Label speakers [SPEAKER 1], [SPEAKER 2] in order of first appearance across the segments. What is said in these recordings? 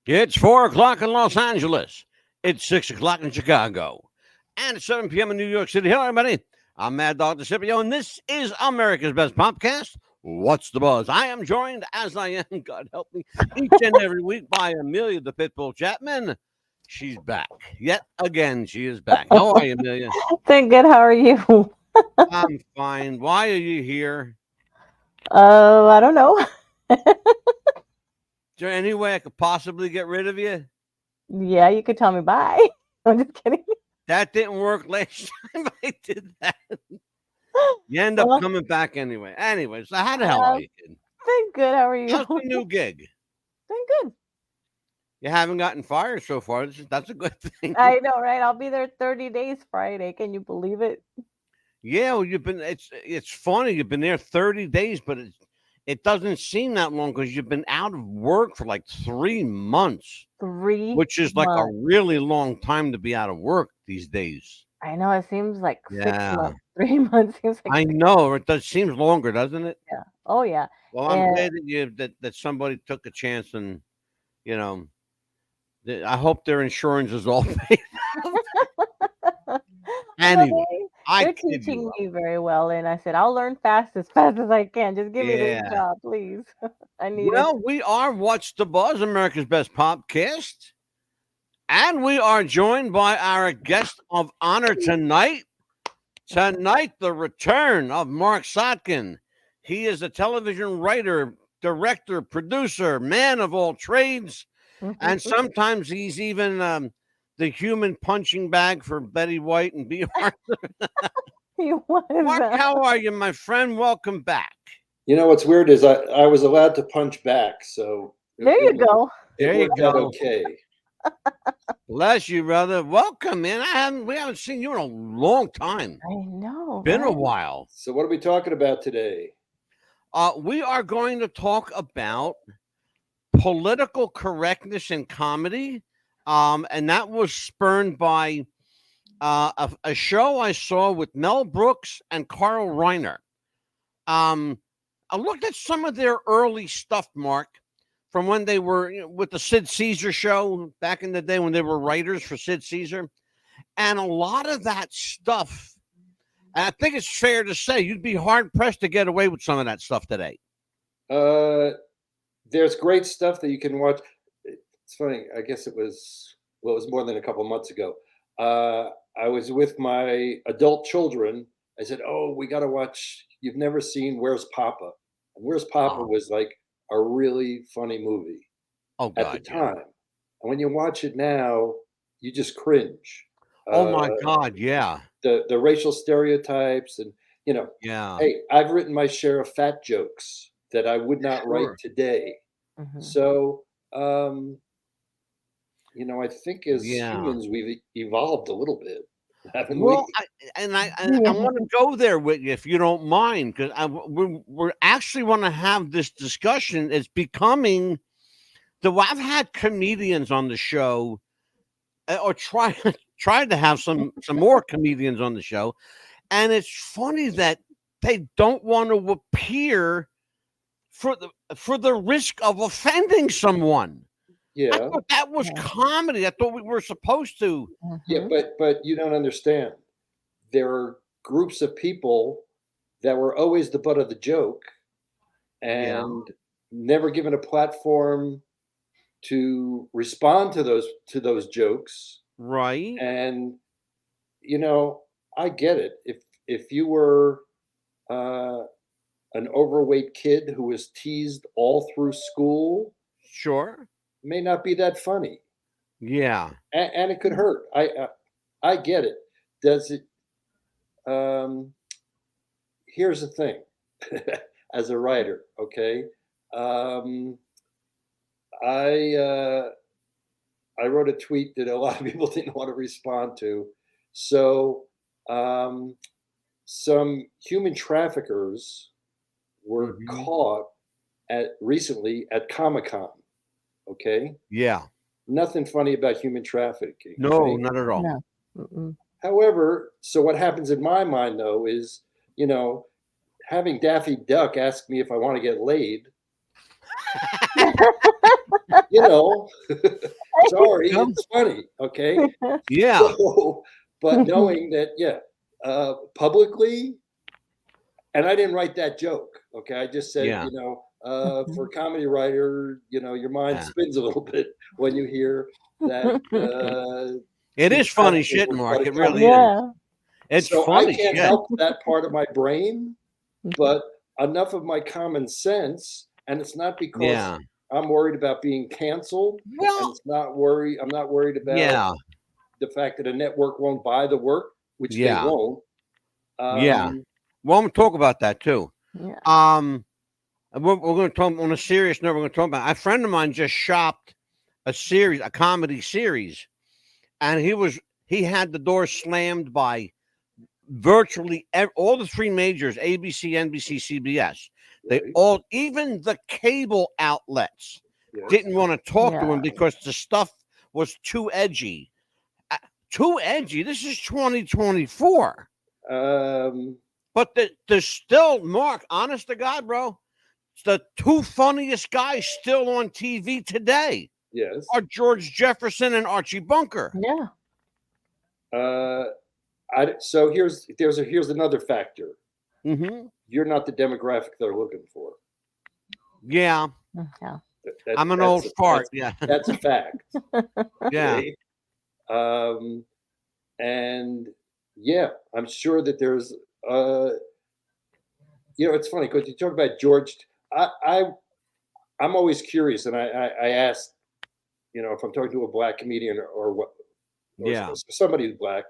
[SPEAKER 1] It's 4 o'clock in Los Angeles. It's 6 o'clock in Chicago. And it's 7 p.m. in New York City. Hello, everybody. I'm Mad Dog Scipio, and this is America's Best Popcast. What's the buzz? I am joined, as I am, God help me, each and every week by Amelia the Pitbull Chapman. She's back. Yet again, she is back. How are you, Amelia?
[SPEAKER 2] Thank good. How are you?
[SPEAKER 1] I'm fine. Why are you here?
[SPEAKER 2] I don't know.
[SPEAKER 1] Is there any way I could possibly get rid of you?
[SPEAKER 2] Yeah, you could tell me bye. I'm just kidding.
[SPEAKER 1] That didn't work last time I did that. You end up
[SPEAKER 2] Well,
[SPEAKER 1] coming back anyway. Anyways, so how the hell are you, kid?
[SPEAKER 2] thank good. How are you?
[SPEAKER 1] How's the new gig?
[SPEAKER 2] Thank good.
[SPEAKER 1] You haven't gotten fired so far. That's a good thing.
[SPEAKER 2] I know, right? I'll be there 30 days Friday. Can you believe it?
[SPEAKER 1] Yeah, well, it's funny. You've been there 30 days, but it doesn't seem that long because you've been out of work for like 3 months,
[SPEAKER 2] Three
[SPEAKER 1] which is like a
[SPEAKER 2] months.
[SPEAKER 1] really long time to be out of work these days.
[SPEAKER 2] I know it seems like six
[SPEAKER 1] Yeah,
[SPEAKER 2] months. 3 months seems like
[SPEAKER 1] I know. It does seems longer, doesn't it?
[SPEAKER 2] yeah. Oh yeah.
[SPEAKER 1] Well, I'm
[SPEAKER 2] And
[SPEAKER 1] glad that somebody took a chance and you know I hope their insurance is all paid.
[SPEAKER 2] well,
[SPEAKER 1] Anyway, I
[SPEAKER 2] they're
[SPEAKER 1] kid you
[SPEAKER 2] teaching
[SPEAKER 1] up.
[SPEAKER 2] me very well, and I said I'll learn fast as I can. Just give me this
[SPEAKER 1] Yeah.
[SPEAKER 2] job, please. I need it.
[SPEAKER 1] Well, we are What's the Buzz, America's Best Popcast. And we are joined by our guest of honor tonight. Tonight, the return of Marc Sotkin. He is a television writer, director, producer, man of all trades. And sometimes he's even the human punching bag for Betty White and B. Arthur.
[SPEAKER 2] What is
[SPEAKER 1] Mark,
[SPEAKER 2] that?
[SPEAKER 1] how are you, my friend? Welcome back.
[SPEAKER 3] You know what's weird is I was allowed to punch back, so
[SPEAKER 2] There you go.
[SPEAKER 3] it
[SPEAKER 1] There you
[SPEAKER 3] worked out
[SPEAKER 1] go.
[SPEAKER 3] okay.
[SPEAKER 1] Bless you, brother. Welcome, man. We haven't seen you in a long time.
[SPEAKER 2] I know,
[SPEAKER 1] Been a
[SPEAKER 2] right?
[SPEAKER 1] while.
[SPEAKER 3] So what are we talking about today?
[SPEAKER 1] We are going to talk about political correctness in comedy, and that was spurned by a show I saw with Mel Brooks and Carl Reiner. I looked at some of their early stuff, Mark, from when they were with the Sid Caesar show back in the day when they were writers for Sid Caesar, and a lot of that stuff. And I think it's fair to say you'd be hard pressed to get away with some of that stuff today.
[SPEAKER 3] There's great stuff that you can watch. It's funny. I guess it was more than a couple months ago. I was with my adult children. I said, "Oh, we got to watch. You've never seen Where's Papa?" And Where's Papa
[SPEAKER 1] Oh,
[SPEAKER 3] was like a really funny movie
[SPEAKER 1] oh
[SPEAKER 3] at the
[SPEAKER 1] God, yeah.
[SPEAKER 3] time. And when you watch it now, you just cringe.
[SPEAKER 1] Oh
[SPEAKER 3] Uh,
[SPEAKER 1] my God, yeah,
[SPEAKER 3] the racial stereotypes and you know
[SPEAKER 1] yeah,
[SPEAKER 3] hey, I've written my share of fat jokes that I would not write
[SPEAKER 1] sure,
[SPEAKER 3] today.
[SPEAKER 2] Hmm.
[SPEAKER 3] So I think as
[SPEAKER 1] yeah.
[SPEAKER 3] humans we've evolved a little bit, haven't
[SPEAKER 1] Well,
[SPEAKER 3] we?
[SPEAKER 1] I
[SPEAKER 2] Yeah.
[SPEAKER 1] want to go there with you if you don't mind, because we're actually want to have this discussion. It's becoming I've had comedians on the show, or tried to have some more comedians on the show, and it's funny that they don't want to appear for the risk of offending someone. I
[SPEAKER 3] Yeah,
[SPEAKER 1] thought that was
[SPEAKER 2] Yeah.
[SPEAKER 1] comedy. I thought we were supposed to.
[SPEAKER 3] yeah,
[SPEAKER 2] Hmm.
[SPEAKER 3] but you don't understand. There are groups of people that were always the butt of the joke
[SPEAKER 1] Yeah,
[SPEAKER 3] and never given a platform to respond to those jokes.
[SPEAKER 1] right.
[SPEAKER 3] And you know, I get it. If you were uh, an overweight kid who was teased all through school,
[SPEAKER 1] Sure.
[SPEAKER 3] it may not be that funny,
[SPEAKER 1] Yeah.
[SPEAKER 3] and it could hurt. I get it. Does it? Um, Here's the thing. As a writer, okay, um, I I wrote a tweet that a lot of people didn't want to respond to. So um, some human traffickers were
[SPEAKER 1] Hmm.
[SPEAKER 3] caught at recently at Comic-Con. Okay,
[SPEAKER 1] Yeah.
[SPEAKER 3] nothing funny about human trafficking,
[SPEAKER 1] No,
[SPEAKER 3] right?
[SPEAKER 1] not at all.
[SPEAKER 2] No. Mm-mm.
[SPEAKER 3] However, so what happens in my mind though is, you know, having Daffy Duck ask me if I want to get laid you know, sorry,
[SPEAKER 1] Yeah.
[SPEAKER 3] it's funny. Okay.
[SPEAKER 1] Yeah.
[SPEAKER 3] So, but knowing that, publicly, and I didn't write that joke. Okay. I just said,
[SPEAKER 1] Yeah.
[SPEAKER 3] for a comedy writer, your mind
[SPEAKER 1] Yeah.
[SPEAKER 3] spins a little bit when you hear that,
[SPEAKER 1] It
[SPEAKER 3] two
[SPEAKER 1] is funny
[SPEAKER 3] characters
[SPEAKER 1] shit,
[SPEAKER 3] were
[SPEAKER 1] Mark.
[SPEAKER 3] trying
[SPEAKER 1] It
[SPEAKER 3] to come
[SPEAKER 1] really
[SPEAKER 3] together.
[SPEAKER 1] is.
[SPEAKER 2] Yeah.
[SPEAKER 1] It's
[SPEAKER 3] So I
[SPEAKER 1] funny
[SPEAKER 3] can't
[SPEAKER 1] shit.
[SPEAKER 3] help that part of my brain, but enough of my common sense, and it's not because
[SPEAKER 1] Yeah.
[SPEAKER 3] I'm worried about being canceled, and
[SPEAKER 1] Well,
[SPEAKER 3] I'm not worried about
[SPEAKER 1] yeah.
[SPEAKER 3] the fact that a network won't buy the work, which they
[SPEAKER 1] Yeah.
[SPEAKER 3] won't.
[SPEAKER 1] Yeah. Well, I'm gonna talk about that too.
[SPEAKER 2] Yeah.
[SPEAKER 1] We're going to talk on a serious note. We're going to talk about a friend of mine just shopped a comedy series, and he had the door slammed by virtually all the three majors: ABC, NBC, CBS. They
[SPEAKER 3] Right.
[SPEAKER 1] all, even the cable outlets,
[SPEAKER 3] Yes.
[SPEAKER 1] didn't want to talk to
[SPEAKER 2] Yeah.
[SPEAKER 1] him because the stuff was too edgy. Too edgy. This is 2024.
[SPEAKER 3] Um,
[SPEAKER 1] But there's still, Mark, honest to God, bro, the two funniest guys still on TV today
[SPEAKER 3] yes.
[SPEAKER 1] are George Jefferson and Archie Bunker.
[SPEAKER 2] Yeah.
[SPEAKER 3] So here's another factor.
[SPEAKER 1] Mm-hmm.
[SPEAKER 3] You're not the demographic they're looking for.
[SPEAKER 1] Yeah,
[SPEAKER 2] Yeah.
[SPEAKER 1] I'm an old fart. Yeah,
[SPEAKER 3] That's a fact.
[SPEAKER 1] yeah,
[SPEAKER 3] Okay. And yeah, I'm sure that there's it's funny because you talk about George. I'm always curious, and I ask, if I'm talking to a black comedian or what, or
[SPEAKER 1] yeah,
[SPEAKER 3] somebody who's black,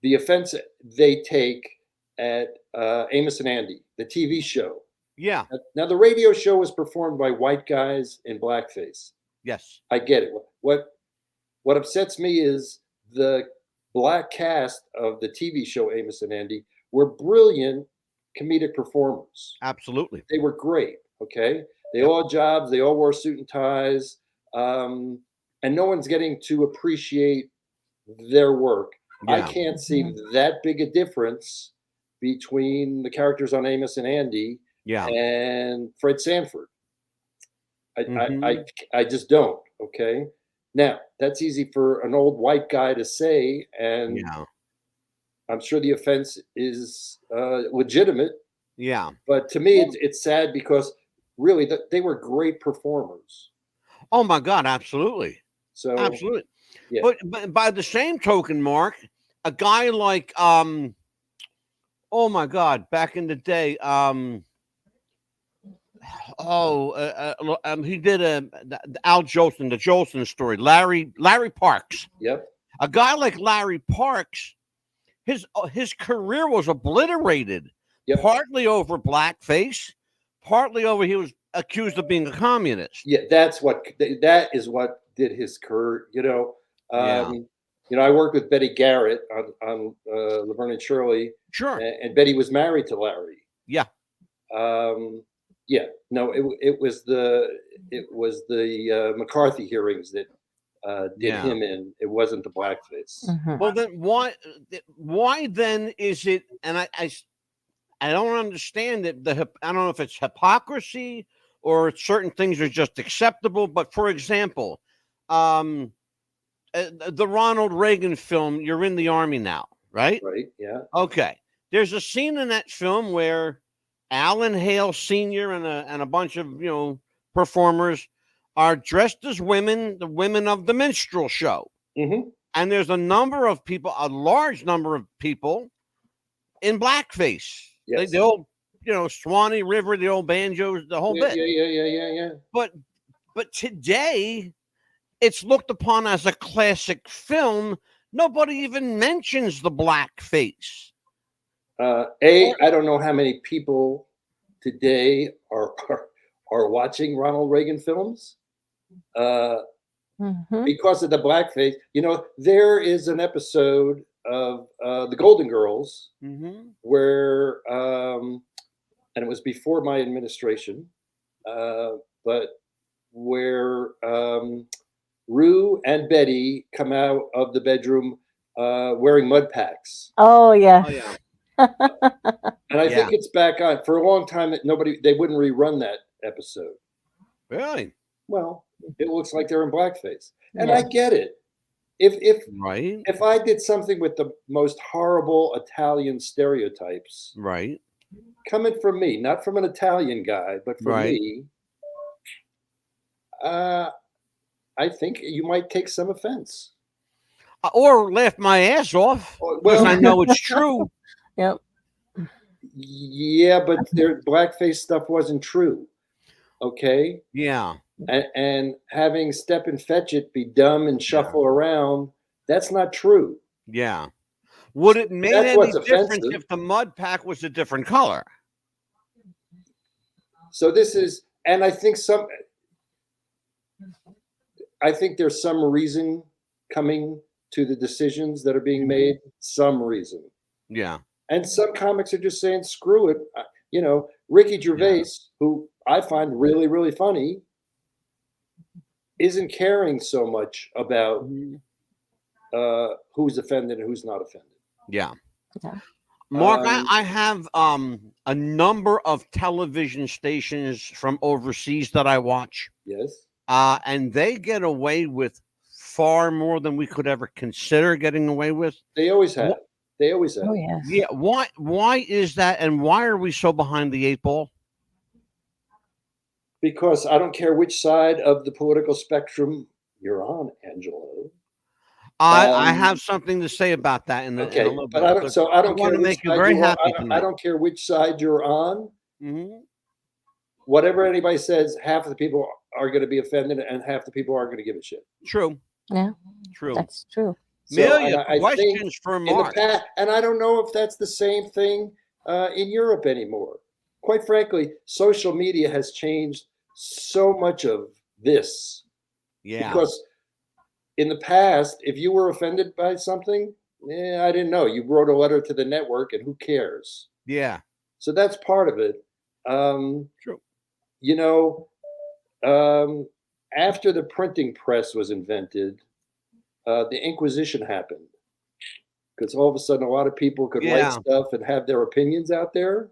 [SPEAKER 3] the offense they take at Amos and Andy, the TV show.
[SPEAKER 1] yeah.
[SPEAKER 3] Now, the radio show was performed by white guys in blackface.
[SPEAKER 1] Yes,
[SPEAKER 3] I get it. What upsets me is the black cast of the TV show Amos and Andy were brilliant comedic performers.
[SPEAKER 1] absolutely.
[SPEAKER 3] They were great. Okay, they
[SPEAKER 1] Yep.
[SPEAKER 3] all had jobs. They all wore suit and ties, and no one's getting to appreciate their work. I
[SPEAKER 1] Yeah,
[SPEAKER 3] can't see that big a difference between the characters on Amos and Andy
[SPEAKER 1] yeah.
[SPEAKER 3] and Fred Sanford. I, I,
[SPEAKER 1] Mm-hmm.
[SPEAKER 3] I, I just don't. Okay. Now, that's easy for an old white guy to say, and
[SPEAKER 1] Yeah,
[SPEAKER 3] I'm sure the offense is legitimate.
[SPEAKER 1] yeah.
[SPEAKER 3] But to me, it's sad because really they were great performers.
[SPEAKER 1] Oh my God, absolutely,
[SPEAKER 3] So,
[SPEAKER 1] absolutely.
[SPEAKER 3] yeah.
[SPEAKER 1] But by the same token, Mark, a guy like oh my God, back in the day, he did the Al Jolson, the Jolson story. Larry Parks.
[SPEAKER 3] Yep.
[SPEAKER 1] A guy like Larry Parks, his career was obliterated,
[SPEAKER 3] Yep.
[SPEAKER 1] partly over blackface, partly over he was accused of being a communist.
[SPEAKER 3] Yeah, that is what did his career.
[SPEAKER 1] Yeah.
[SPEAKER 3] I worked with Betty Garrett on Laverne and Shirley,
[SPEAKER 1] Sure.
[SPEAKER 3] and Betty was married to Larry.
[SPEAKER 1] Yeah.
[SPEAKER 3] Yeah, no, it was the McCarthy hearings that did
[SPEAKER 1] Yeah.
[SPEAKER 3] him in. It wasn't the blackface.
[SPEAKER 1] Well, then why then is it? And I don't understand it. I don't know if it's hypocrisy or certain things are just acceptable. But for example, the Ronald Reagan film, You're in the Army Now, right?
[SPEAKER 3] Right? Yeah.
[SPEAKER 1] Okay. There's a scene in that film where Alan Hale Sr. and a bunch of performers are dressed as women, the women of the minstrel show.
[SPEAKER 3] Mm-hmm.
[SPEAKER 1] And there's a large number of people in blackface.
[SPEAKER 3] Yes.
[SPEAKER 1] The old, Swanee River, the old banjos, the whole bit.
[SPEAKER 3] Yeah.
[SPEAKER 1] But today, it's looked upon as a classic film. Nobody even mentions the blackface.
[SPEAKER 3] I don't know how many people today are watching Ronald Reagan films because of the blackface. There is an episode of The Golden Girls where, and it was before my administration, but where Rue and Betty come out of the bedroom wearing mud packs.
[SPEAKER 2] Oh yeah.
[SPEAKER 1] Oh yeah.
[SPEAKER 3] And I think it's back on for a long time. They wouldn't rerun that episode.
[SPEAKER 1] Really?
[SPEAKER 3] well, it looks like they're in blackface. And
[SPEAKER 2] Yeah.
[SPEAKER 3] I get it. If
[SPEAKER 1] Right.
[SPEAKER 3] if I did something with the most horrible Italian stereotypes
[SPEAKER 1] Right.
[SPEAKER 3] coming from me, not from an Italian guy, but from
[SPEAKER 1] Right.
[SPEAKER 3] me, I think you might take some offense.
[SPEAKER 1] Or laugh my ass off because I
[SPEAKER 3] Well,
[SPEAKER 1] know it's true.
[SPEAKER 2] Yep.
[SPEAKER 3] yeah, but their blackface stuff wasn't true. Okay.
[SPEAKER 1] Yeah.
[SPEAKER 3] And having Step and Fetch It be dumb and shuffle around, that's not true.
[SPEAKER 1] Yeah. Would it make
[SPEAKER 3] That's
[SPEAKER 1] any
[SPEAKER 3] what's
[SPEAKER 1] difference
[SPEAKER 3] offensive.
[SPEAKER 1] if the mud pack was a different color?
[SPEAKER 3] So this is, and I think there's some reason coming to the decisions that are being made, some reason.
[SPEAKER 1] Yeah.
[SPEAKER 3] And some comics are just saying, screw it. Ricky Gervais, who I find really, really funny, isn't caring so much about who's offended and who's not offended.
[SPEAKER 1] Yeah.
[SPEAKER 2] Yeah.
[SPEAKER 1] Mark, I have a number of television stations from overseas that I watch.
[SPEAKER 3] Yes.
[SPEAKER 1] And they get away with far more than we could ever consider getting away with.
[SPEAKER 3] They always have. They always have.
[SPEAKER 2] Oh yes.
[SPEAKER 1] Yeah. Why is that? And why are we so behind the 8 ball?
[SPEAKER 3] Because I don't care which side of the political spectrum you're on, Angelo.
[SPEAKER 1] I have something to say about that in a little
[SPEAKER 3] but
[SPEAKER 1] bit.
[SPEAKER 3] I don't. So I don't care.
[SPEAKER 1] Want to make you very happy tonight.
[SPEAKER 3] I don't care which side you're on.
[SPEAKER 1] Mm-hmm.
[SPEAKER 3] Whatever anybody says, half of the people are going to be offended, and half the people aren't going to give a shit.
[SPEAKER 1] True.
[SPEAKER 2] Yeah.
[SPEAKER 1] True.
[SPEAKER 2] That's true.
[SPEAKER 1] Amelia, questions for Mark.
[SPEAKER 3] And I don't know if that's the same thing in Europe anymore. Quite frankly, social media has changed so much of this.
[SPEAKER 1] Yeah.
[SPEAKER 3] Because in the past, if you were offended by something, I didn't know. You wrote a letter to the network, and who cares?
[SPEAKER 1] Yeah.
[SPEAKER 3] So that's part of it.
[SPEAKER 1] True.
[SPEAKER 3] After the printing press was invented, the Inquisition happened. Because all of a sudden, a lot of people could write stuff and have their opinions out there.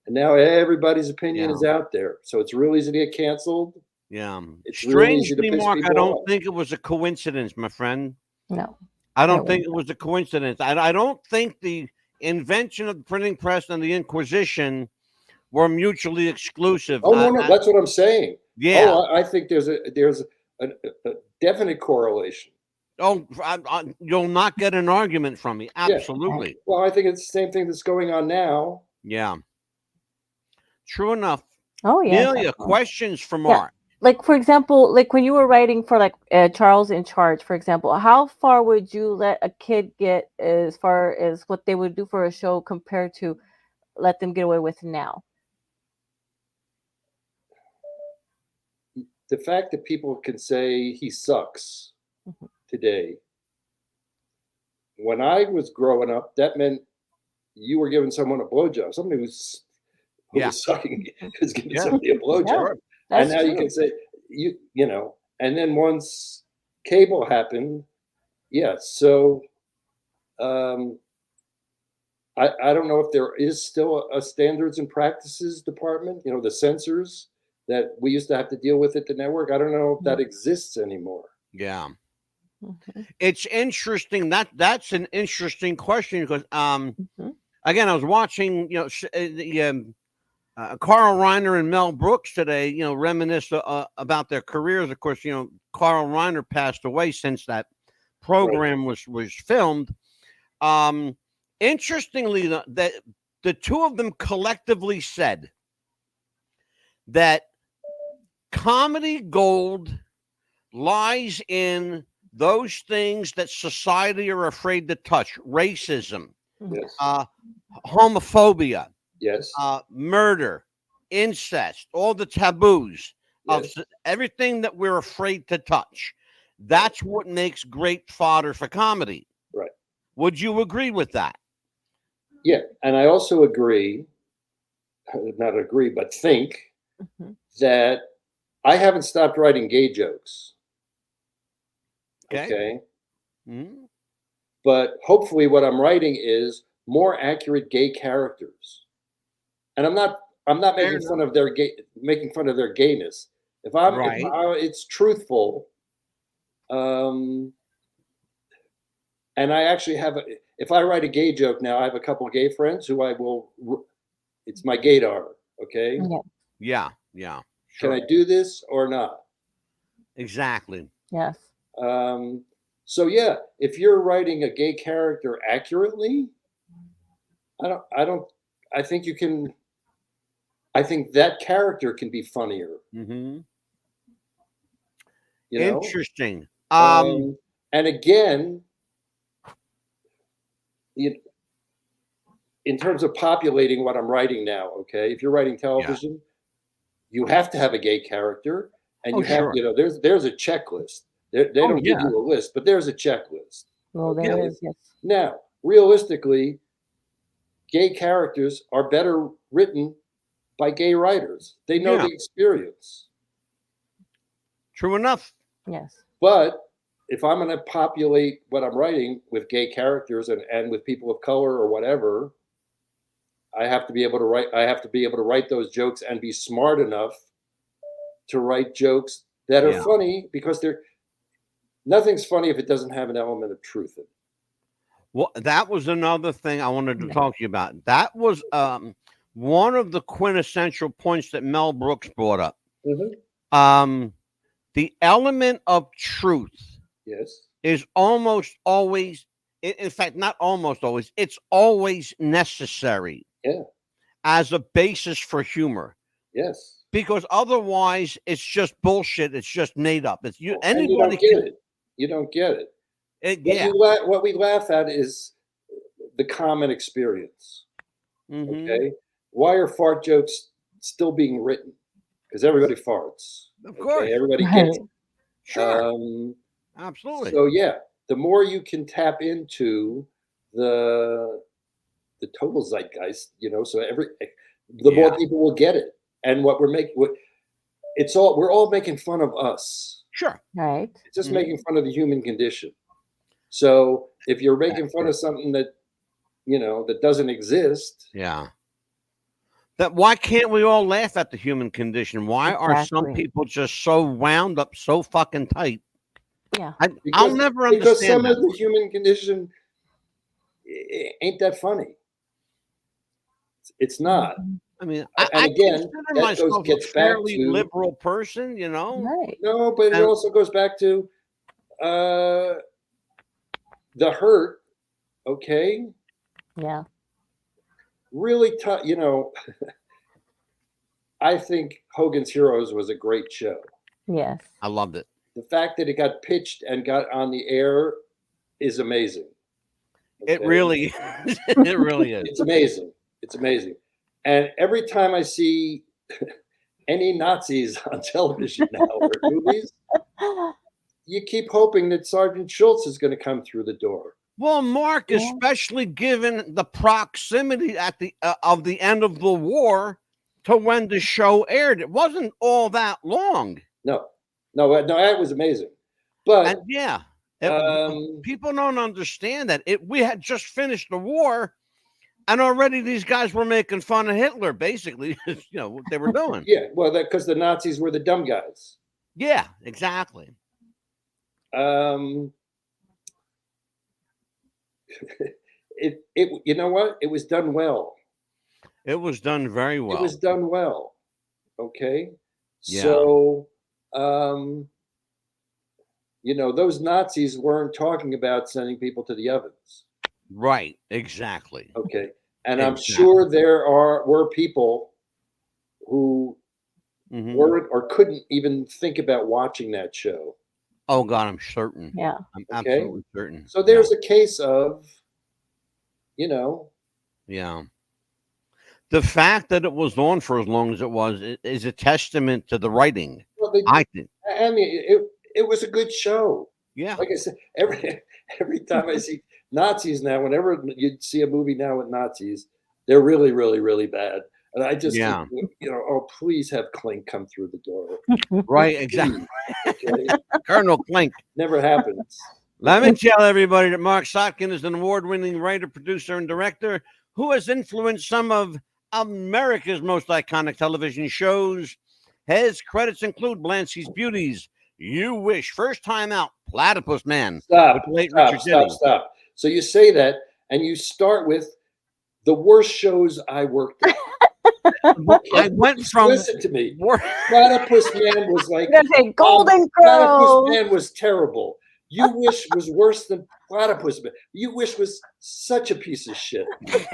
[SPEAKER 3] And now everybody's opinion is out there. So it's real easy to get canceled.
[SPEAKER 1] Yeah.
[SPEAKER 3] It's really easy to
[SPEAKER 1] Strangely,
[SPEAKER 3] piss
[SPEAKER 1] Mark, I
[SPEAKER 3] people
[SPEAKER 1] don't
[SPEAKER 3] off.
[SPEAKER 1] think it was a coincidence, my friend.
[SPEAKER 2] No.
[SPEAKER 1] I don't think it was a coincidence. I don't think the invention of the printing press and the Inquisition were mutually exclusive.
[SPEAKER 3] Oh, no, that's what I'm saying.
[SPEAKER 1] Yeah.
[SPEAKER 3] Oh, I think there's a definite correlation.
[SPEAKER 1] Oh, you'll not get an argument from me. Absolutely.
[SPEAKER 3] Yeah. Well, I think it's the same thing that's going on now.
[SPEAKER 1] Yeah. True enough.
[SPEAKER 2] Oh, yeah.
[SPEAKER 1] Amelia, questions for Mark.
[SPEAKER 2] Like, for example, like when you were writing for like Charles in Charge, for example, how far would you let a kid get as far as what they would do for a show compared to let them get away with now?
[SPEAKER 3] The fact that people can say he sucks today. When I was growing up, that meant you were giving someone a blowjob. Somebody who was sucking was giving somebody a blowjob. And now you can say you know. And then once cable happened, so I don't know if there is still a standards and practices department. The censors that we used to have to deal with at the network. I don't know if that exists anymore.
[SPEAKER 1] Yeah. It's interesting. That's an interesting question because again, I was watching Carl Reiner and Mel Brooks today, reminisce about their careers. Of course, Carl Reiner passed away since that program was filmed. Interestingly, that the two of them collectively said that comedy gold lies in those things that society are afraid to touch: racism, homophobia, murder, incest, all the taboos of everything that we're afraid to touch. That's what makes great fodder for comedy.
[SPEAKER 3] Right.
[SPEAKER 1] Would you agree with that?
[SPEAKER 3] Yeah. And I also agree, not agree, but think that I haven't stopped writing gay jokes. Okay. But hopefully what I'm writing is more accurate gay characters. And I'm not making fun of their gayness. If
[SPEAKER 1] Right.
[SPEAKER 3] it's truthful, and I actually have, if I write a gay joke now, I have a couple of gay friends who it's my gaydar, okay?
[SPEAKER 2] Yeah.
[SPEAKER 1] Yeah.
[SPEAKER 3] Can
[SPEAKER 1] Sure.
[SPEAKER 3] I do this or not?
[SPEAKER 1] Exactly.
[SPEAKER 2] Yes.
[SPEAKER 3] So yeah, if you're writing a gay character accurately, I think you can, I think that character can be funnier,
[SPEAKER 1] Mm-hmm.
[SPEAKER 3] you know?
[SPEAKER 1] Interesting.
[SPEAKER 3] And again, you, in terms of populating what I'm writing now, okay, if you're writing television, you have to have a gay character, and
[SPEAKER 1] Oh,
[SPEAKER 3] you have,
[SPEAKER 1] sure.
[SPEAKER 3] there's a checklist. They
[SPEAKER 1] Oh,
[SPEAKER 3] don't give
[SPEAKER 1] yeah.
[SPEAKER 3] you a list, but there's a checklist.
[SPEAKER 2] Well,
[SPEAKER 3] Okay.
[SPEAKER 2] there is. Yes.
[SPEAKER 3] Now, realistically, gay characters are better written by gay writers. They know
[SPEAKER 1] Yeah.
[SPEAKER 3] the experience.
[SPEAKER 1] True enough.
[SPEAKER 2] Yes.
[SPEAKER 3] But if I'm going to populate what I'm writing with gay characters and with people of color or whatever, I have to be able to write those jokes and be smart enough to write jokes that are
[SPEAKER 1] Yeah.
[SPEAKER 3] funny, because nothing's funny if it doesn't have an element of truth in it.
[SPEAKER 1] Well, that was another thing I wanted to
[SPEAKER 2] Yeah.
[SPEAKER 1] talk to you about. That was one of the quintessential points that Mel Brooks brought up. The element of truth
[SPEAKER 3] Yes.
[SPEAKER 1] is almost always, in fact, not almost always, it's always necessary
[SPEAKER 3] Yeah.
[SPEAKER 1] as a basis for humor.
[SPEAKER 3] Yes.
[SPEAKER 1] Because otherwise, it's just bullshit. It's just made up. It's you.
[SPEAKER 3] And you
[SPEAKER 1] Anybody
[SPEAKER 3] don't get
[SPEAKER 1] can.
[SPEAKER 3] it. You don't get it.
[SPEAKER 1] Yeah.
[SPEAKER 3] What we laugh at is the common experience.
[SPEAKER 1] Mm-hmm.
[SPEAKER 3] Okay. Why are fart jokes still being written? Because everybody farts.
[SPEAKER 1] Of course.
[SPEAKER 3] Okay? Everybody
[SPEAKER 2] Right.
[SPEAKER 3] gets it.
[SPEAKER 1] Sure. Absolutely.
[SPEAKER 3] So yeah, the more you can tap into the total zeitgeist, so the more people will get it. And what we're all making fun of us.
[SPEAKER 1] Sure.
[SPEAKER 2] Right.
[SPEAKER 3] It's just making fun of the human condition. So if you're making fun of something that that doesn't exist,
[SPEAKER 1] Yeah. That why can't we all laugh at the human condition? Why are some
[SPEAKER 2] Exactly.
[SPEAKER 1] people just so wound up, so fucking tight?
[SPEAKER 2] Yeah.
[SPEAKER 1] I'll never
[SPEAKER 3] because
[SPEAKER 1] understand
[SPEAKER 3] some
[SPEAKER 1] that.
[SPEAKER 3] of the human condition ain't that funny. It's not.
[SPEAKER 1] I mean,
[SPEAKER 3] And
[SPEAKER 1] I
[SPEAKER 3] again,
[SPEAKER 1] consider
[SPEAKER 3] that
[SPEAKER 1] myself a
[SPEAKER 3] gets back
[SPEAKER 1] fairly
[SPEAKER 3] to
[SPEAKER 1] liberal person, you know.
[SPEAKER 2] Right.
[SPEAKER 3] no, but it
[SPEAKER 1] And
[SPEAKER 3] also goes back to the hurt. Okay,
[SPEAKER 2] Yeah.
[SPEAKER 3] really tough. I think Hogan's Heroes was a great show.
[SPEAKER 2] Yes.
[SPEAKER 1] I loved it.
[SPEAKER 3] The fact that it got pitched and got on the air is amazing.
[SPEAKER 1] It really, it really is.
[SPEAKER 3] It's amazing. It's amazing. And every time I see any Nazis on television now or movies, you keep hoping that Sergeant Schultz is going to come through the door.
[SPEAKER 1] Well, Mark, especially given the proximity at the of the end of the war to when the show aired, it wasn't all that long.
[SPEAKER 3] No, that was amazing. But
[SPEAKER 1] people don't understand that we had just finished the war, and already these guys were making fun of Hitler. Basically, what they were doing.
[SPEAKER 3] Yeah, well, because the Nazis were the dumb guys.
[SPEAKER 1] Yeah, exactly.
[SPEAKER 3] You know what? It was done well.
[SPEAKER 1] It was done very well.
[SPEAKER 3] It was done well. Okay.
[SPEAKER 1] Yeah.
[SPEAKER 3] So, those Nazis weren't talking about sending people to the ovens.
[SPEAKER 1] Right. Exactly.
[SPEAKER 3] Okay. And I'm sure there were people who weren't or couldn't even think about watching that show.
[SPEAKER 1] Oh God, I'm certain.
[SPEAKER 2] Yeah.
[SPEAKER 1] I'm absolutely certain.
[SPEAKER 3] So there's a case of,
[SPEAKER 1] Yeah. The fact that it was on for as long as it was is a testament to the writing.
[SPEAKER 3] Well,
[SPEAKER 1] I think.
[SPEAKER 3] I mean, it was a good show.
[SPEAKER 1] Yeah.
[SPEAKER 3] Like I said, every time I see Nazis now, whenever you see a movie now with Nazis, they're really, really, really bad. And I just, think, oh, please have Clink come through the door.
[SPEAKER 1] Right, exactly.
[SPEAKER 3] Okay?
[SPEAKER 1] Colonel Clink.
[SPEAKER 3] Never happens.
[SPEAKER 1] Let me tell everybody that Marc Sotkin is an award-winning writer, producer, and director who has influenced some of America's most iconic television shows. His credits include Blansky's Beauties, You Wish, First Time Out, Platypus Man,
[SPEAKER 3] Stop,
[SPEAKER 1] with late
[SPEAKER 3] stop,
[SPEAKER 1] Richard
[SPEAKER 3] stop,
[SPEAKER 1] Denny.
[SPEAKER 3] stop. So you say that, and you start with the worst shows I worked at.
[SPEAKER 1] I went from
[SPEAKER 3] Listen to me. Platypus Man was like,
[SPEAKER 2] I'm gonna say Golden
[SPEAKER 3] Platypus
[SPEAKER 2] Girls.
[SPEAKER 3] Man was terrible. You Wish was worse than Platypus Man. You Wish was such a piece of shit.
[SPEAKER 2] I'm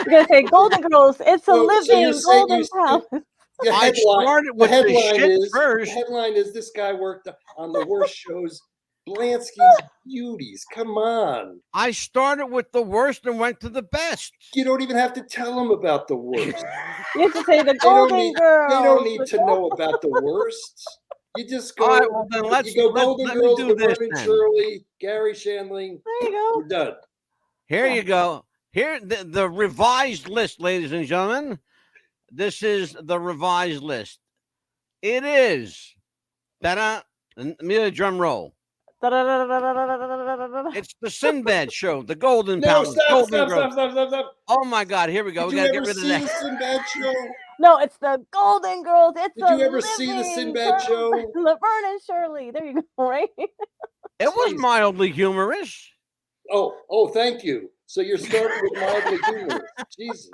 [SPEAKER 2] gonna say Golden Girls. It's a
[SPEAKER 3] So
[SPEAKER 2] living
[SPEAKER 3] you're saying
[SPEAKER 2] Golden Palace.
[SPEAKER 3] the
[SPEAKER 1] I started with the
[SPEAKER 3] headline is this guy worked on the worst shows. Blansky's Beauties. Come on.
[SPEAKER 1] I started with the worst and went to the best.
[SPEAKER 3] You don't even have to tell them about the worst.
[SPEAKER 2] You have to say the
[SPEAKER 3] They don't
[SPEAKER 2] Golden
[SPEAKER 3] need,
[SPEAKER 2] Girls.
[SPEAKER 3] they don't need to know about the worst. You just go.
[SPEAKER 1] All right, well, then
[SPEAKER 3] you go Golden
[SPEAKER 1] let
[SPEAKER 3] Girls,
[SPEAKER 1] me do this
[SPEAKER 3] Laverne
[SPEAKER 1] then.
[SPEAKER 3] Shirley, Garry Shandling.
[SPEAKER 2] There you go.
[SPEAKER 3] We're done.
[SPEAKER 1] Here you go. Here, the revised list, ladies and gentlemen. This is the revised list. It is. Me a drum roll. It's the Sinbad show, the Golden
[SPEAKER 3] No,
[SPEAKER 1] Palace,
[SPEAKER 3] stop.
[SPEAKER 1] stop. Oh my God, here we go.
[SPEAKER 3] Did
[SPEAKER 1] We
[SPEAKER 3] you
[SPEAKER 1] gotta
[SPEAKER 3] ever
[SPEAKER 1] get rid of
[SPEAKER 3] see
[SPEAKER 1] that.
[SPEAKER 3] the Sinbad show?
[SPEAKER 2] No, it's the Golden Girls. It's
[SPEAKER 3] Did you ever see the Sinbad show?
[SPEAKER 2] Laverne and Shirley. There you go, right?
[SPEAKER 1] It was mildly humorous.
[SPEAKER 3] Oh, thank you. So you're starting with mildly humorous. Jesus.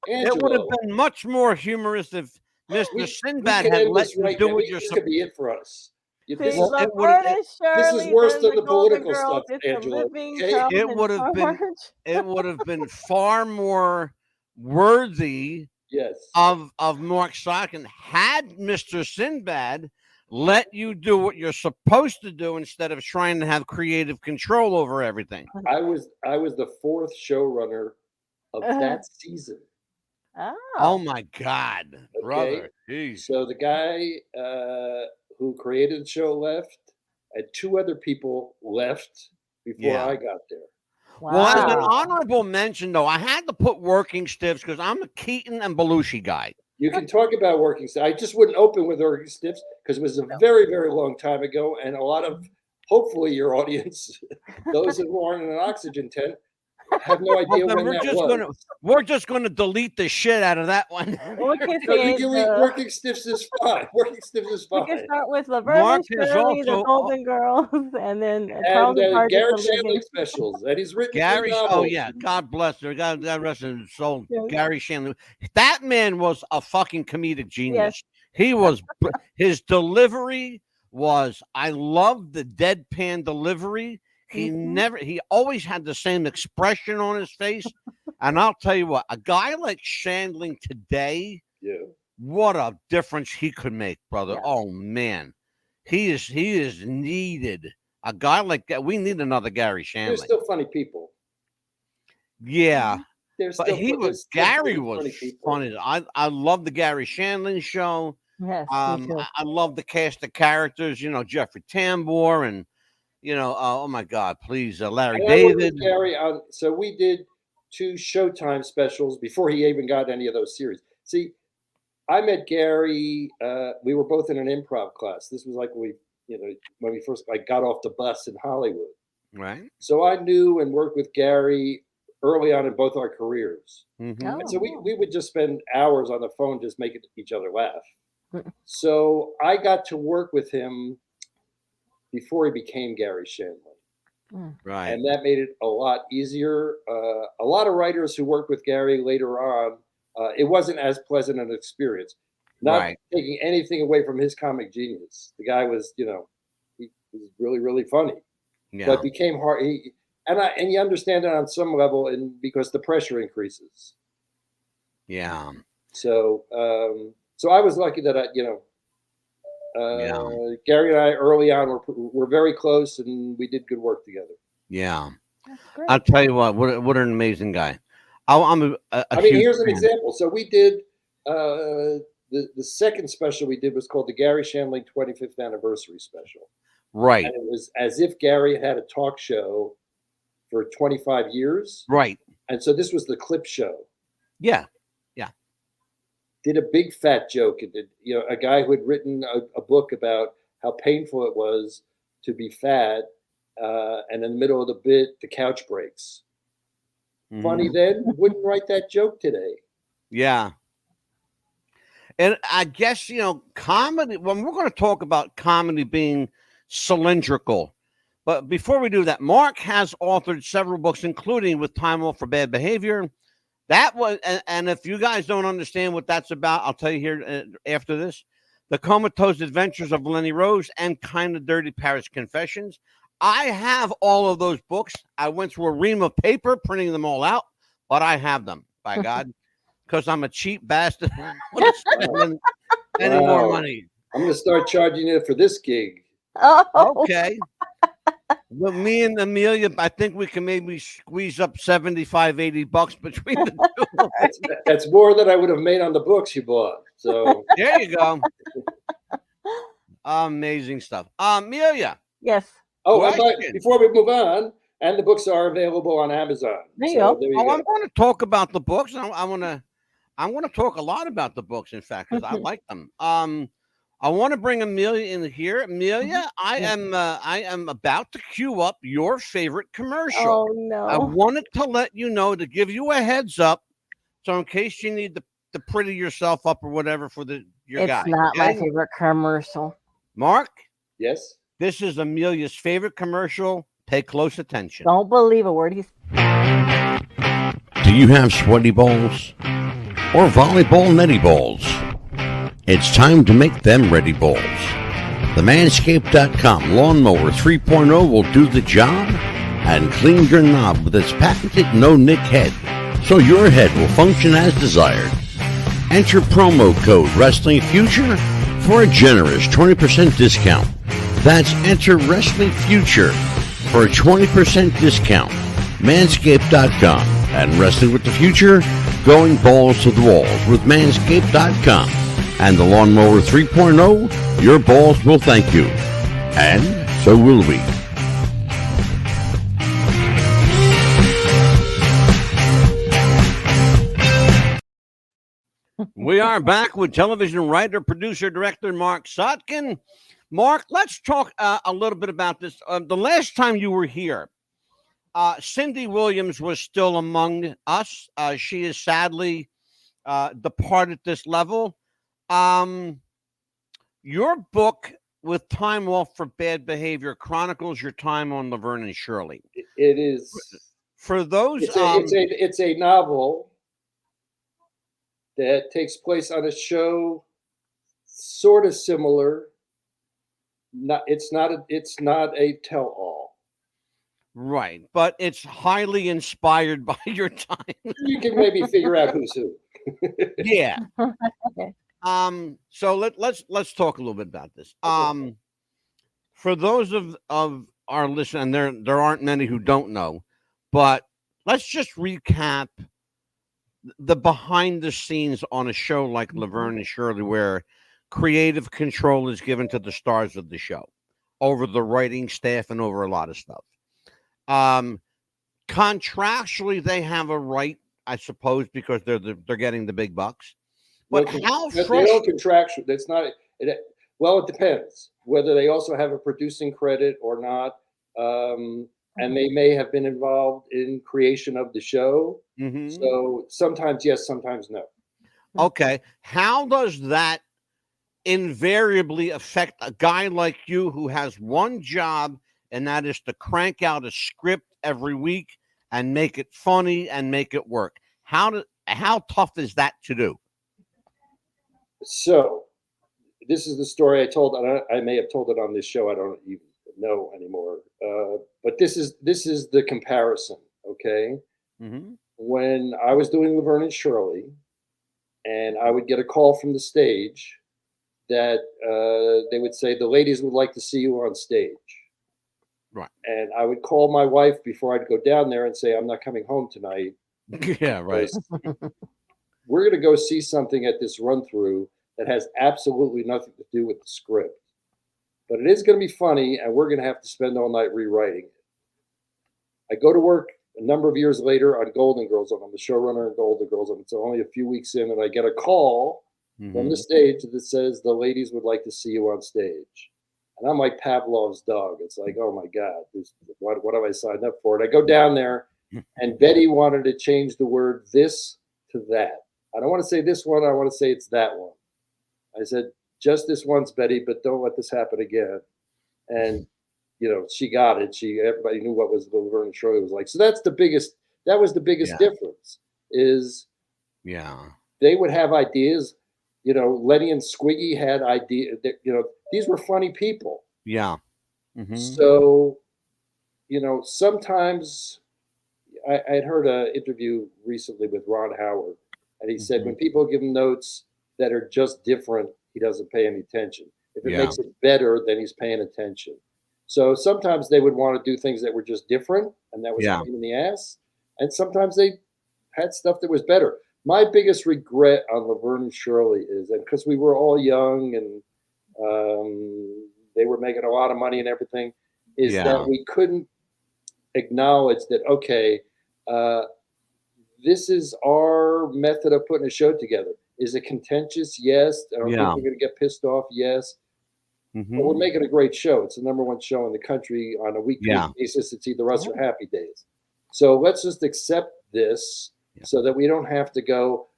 [SPEAKER 3] Angelo.
[SPEAKER 1] It would have been much more humorous if Mr. Sinbad
[SPEAKER 3] can
[SPEAKER 1] had
[SPEAKER 3] end
[SPEAKER 1] let
[SPEAKER 3] this
[SPEAKER 1] you
[SPEAKER 3] right
[SPEAKER 1] do
[SPEAKER 3] now.
[SPEAKER 1] what you're
[SPEAKER 3] This
[SPEAKER 1] supposed
[SPEAKER 3] could be it for us.
[SPEAKER 2] This
[SPEAKER 1] Well, it
[SPEAKER 2] Laverne and Shirley.
[SPEAKER 3] this is worse
[SPEAKER 2] there's
[SPEAKER 3] than the
[SPEAKER 2] Golden
[SPEAKER 3] political
[SPEAKER 2] Girls,
[SPEAKER 3] stuff,
[SPEAKER 2] it's the
[SPEAKER 3] Angelo.
[SPEAKER 2] living
[SPEAKER 3] Okay?
[SPEAKER 2] Charles
[SPEAKER 1] It
[SPEAKER 2] in
[SPEAKER 1] would have been
[SPEAKER 2] charge.
[SPEAKER 1] it would have been far more worthy
[SPEAKER 3] Yes.
[SPEAKER 1] of Marc Sotkin had Mr. Sinbad let you do what you're supposed to do instead of trying to have creative control over everything.
[SPEAKER 3] I was the fourth showrunner of that season.
[SPEAKER 1] Oh my God, brother. Jeez.
[SPEAKER 3] So the guy who created the show left, and two other people left before I got there.
[SPEAKER 2] Wow.
[SPEAKER 1] Well, as an honorable mention, though, I had to put Working Stiffs because I'm a Keaton and Belushi guy.
[SPEAKER 3] You can talk about Working Stiffs. I just wouldn't open with Working Stiffs because it was a very, very long time ago, and a lot of, hopefully, your audience, those who aren't in an oxygen tent, have no idea when that was.
[SPEAKER 1] We're just going to delete the shit out of that one.
[SPEAKER 3] Working Stiffs is fine. Working Stiffs is fine.
[SPEAKER 2] We can start with Laverne and Shirley, the Golden Girls, and then Charles
[SPEAKER 3] Garry Shandling specials. And he's written
[SPEAKER 1] Gary.
[SPEAKER 3] novels.
[SPEAKER 1] Oh yeah, God bless her. God rest his soul. Yeah. Garry Shandling. That man was a fucking comedic genius. Yes. He was. His delivery was. I love the deadpan delivery. He always had the same expression on his face. And I'll tell you what, a guy like Shandling today, what a difference he could make, brother. Yeah. Oh man. He is needed. A guy like that. We need another Garry Shandling.
[SPEAKER 3] They're still funny people.
[SPEAKER 1] Yeah. Garry was funny. I love the Garry Shandling show.
[SPEAKER 2] Yes.
[SPEAKER 1] I love the cast of characters, Jeffrey Tambor and oh my God, please, Larry David.
[SPEAKER 3] Garry so we did 2 Showtime specials before he even got any of those series. See, I met Garry. We were both in an improv class. This was like when we first got off the bus in Hollywood.
[SPEAKER 1] Right.
[SPEAKER 3] So I knew and worked with Garry early on in both our careers.
[SPEAKER 1] Mm-hmm.
[SPEAKER 3] And so we would just spend hours on the phone just making each other laugh. So I got to work with him before he became Garry Shandling.
[SPEAKER 1] Right.
[SPEAKER 3] And that made it a lot easier. A lot of writers who worked with Garry later on, it wasn't as pleasant an experience. Not taking anything away from his comic genius. The guy was, he was really, really funny. Yeah. But it became hard. And you understand it on some level, and because the pressure increases.
[SPEAKER 1] Yeah.
[SPEAKER 3] So I was lucky that Garry and I early on were very close, and we did good work together.
[SPEAKER 1] Yeah. I'll tell you what an amazing guy.
[SPEAKER 3] Here's an example. So we did the second special we did was called the Garry Shandling 25th anniversary special.
[SPEAKER 1] Right.
[SPEAKER 3] And it was as if Garry had a talk show for 25 years.
[SPEAKER 1] Right.
[SPEAKER 3] And so this was the clip show.
[SPEAKER 1] Yeah. Yeah.
[SPEAKER 3] Did a big fat joke. And did, a guy who had written a book about how painful it was to be fat. And in the middle of the bit, the couch breaks. Mm-hmm. Funny then, wouldn't write that joke today.
[SPEAKER 1] Yeah. And I guess, comedy, when we're going to talk about comedy being cylindrical. But before we do that, Marc has authored several books, including With Time Off for Bad Behavior. That was, and if you guys don't understand what that's about, I'll tell you here after this. The Comatose Adventures of Lenny Rose and Kind of Dirty Paris Confessions. I have all of those books. I went through a ream of paper printing them all out, but I have them, by God, because I'm a cheap bastard. I don't spend any more money.
[SPEAKER 3] I'm going to start charging you for this gig.
[SPEAKER 2] Oh,
[SPEAKER 1] Okay. Well, me and Amelia, I think we can maybe squeeze up $75-$80 between the two.
[SPEAKER 3] That's more than I would have made on the books you bought. So
[SPEAKER 1] there you go. Amazing stuff. Amelia.
[SPEAKER 2] yes.
[SPEAKER 3] Oh, before we move on, and the books are available on Amazon.
[SPEAKER 2] There you go.
[SPEAKER 3] There you go.
[SPEAKER 1] I'm going to talk about the books. I want to talk a lot about the books, in fact, because I like them. I want to bring Amelia in here. Amelia, I am about to cue up your favorite commercial.
[SPEAKER 2] Oh no!
[SPEAKER 1] I wanted to let you know, to give you a heads up, so in case you need to pretty yourself up or whatever for your guy.
[SPEAKER 2] It's not my favorite commercial.
[SPEAKER 1] Marc?
[SPEAKER 3] Yes?
[SPEAKER 1] This is Amelia's favorite commercial. Pay close attention.
[SPEAKER 2] Don't believe a word he's.
[SPEAKER 4] Do you have sweaty balls? Or volleyball netty balls? It's time to make them ready balls. The Manscaped.com Lawnmower 3.0 will do the job and clean your knob with its patented no-nick head, so your head will function as desired. Enter promo code WrestlingFuture for a generous 20% discount. That's enter WrestlingFuture for a 20% discount. Manscaped.com and Wrestling with the Future, going balls to the walls with Manscaped.com. And the Lawnmower 3.0, your balls will thank you. And so will we.
[SPEAKER 1] We are back with television writer, producer, director Marc Sotkin. Marc, let's talk a little bit about this. The last time you were here, Cindy Williams was still among us. She is sadly departed this level. Your book, With Time Off for Bad Behavior, chronicles your time on Laverne and Shirley.
[SPEAKER 3] It is.
[SPEAKER 1] For those,
[SPEAKER 3] it's a novel that takes place on a show sort of similar. It's not a tell-all.
[SPEAKER 1] Right, but it's highly inspired by your time.
[SPEAKER 3] You can maybe figure out who's who.
[SPEAKER 1] Yeah.
[SPEAKER 2] Okay.
[SPEAKER 1] So let's talk a little bit about this. For those of our listeners, and there aren't many who don't know, but let's just recap the behind the scenes on a show like Laverne and Shirley, where creative control is given to the stars of the show over the writing staff and over a lot of stuff. Contractually, they have a right, I suppose, because they're getting the big bucks. But how
[SPEAKER 3] frustrating? Contractual. That's not. Well, it depends whether they also have a producing credit or not, and they may have been involved in creation of the show. Mm-hmm. So sometimes yes, sometimes no.
[SPEAKER 1] Okay, how does that invariably affect a guy like you who has one job, and that is to crank out a script every week and make it funny and make it work? How tough is that to do?
[SPEAKER 3] So, this is the story I told. I may have told it on this show. I don't even know anymore. But this is the comparison. Okay. Mm-hmm. When I was doing Laverne and Shirley, and I would get a call from the stage that they would say, the ladies would like to see you on stage.
[SPEAKER 1] Right.
[SPEAKER 3] And I would call my wife before I'd go down there and say, I'm not coming home tonight.
[SPEAKER 1] Yeah, right.
[SPEAKER 3] We're going to go see something at this run through that has absolutely nothing to do with the script. But it is going to be funny, and we're going to have to spend all night rewriting it. I go to work a number of years later on Golden Girls. I'm the showrunner on Golden Girls, and it's only a few weeks in, and I get a call from the stage that says the ladies would like to see you on stage. And I'm like Pavlov's dog. It's like, oh my God, what have I signed up for? And I go down there, and Betty wanted to change the word this to that. I don't want to say this one. I want to say it's that one. I said, just this once, Betty, but don't let this happen again. And, she got it. Everybody knew what was the Laverne and Shirley was like. So that was the biggest difference is they would have ideas. Lenny and Squiggy had ideas. These were funny people.
[SPEAKER 1] Yeah. Mm-hmm.
[SPEAKER 3] So, sometimes I had heard an interview recently with Ron Howard, and he said when people give him notes that are just different, he doesn't pay any attention. If it makes it better, then he's paying attention. So sometimes they would want to do things that were just different, and that was a pain in the ass. And sometimes they had stuff that was better. My biggest regret on Laverne and Shirley is, and because we were all young and they were making a lot of money and everything, is that we couldn't acknowledge that, okay, this is our method of putting a show together. Is it contentious? Yes. I don't think we're going to get pissed off. Yes.
[SPEAKER 1] Mm-hmm.
[SPEAKER 3] But we're making a great show. It's the #1 show in the country on a weekly basis. It's either us or Happy Days. So let's just accept this so that we don't have to go.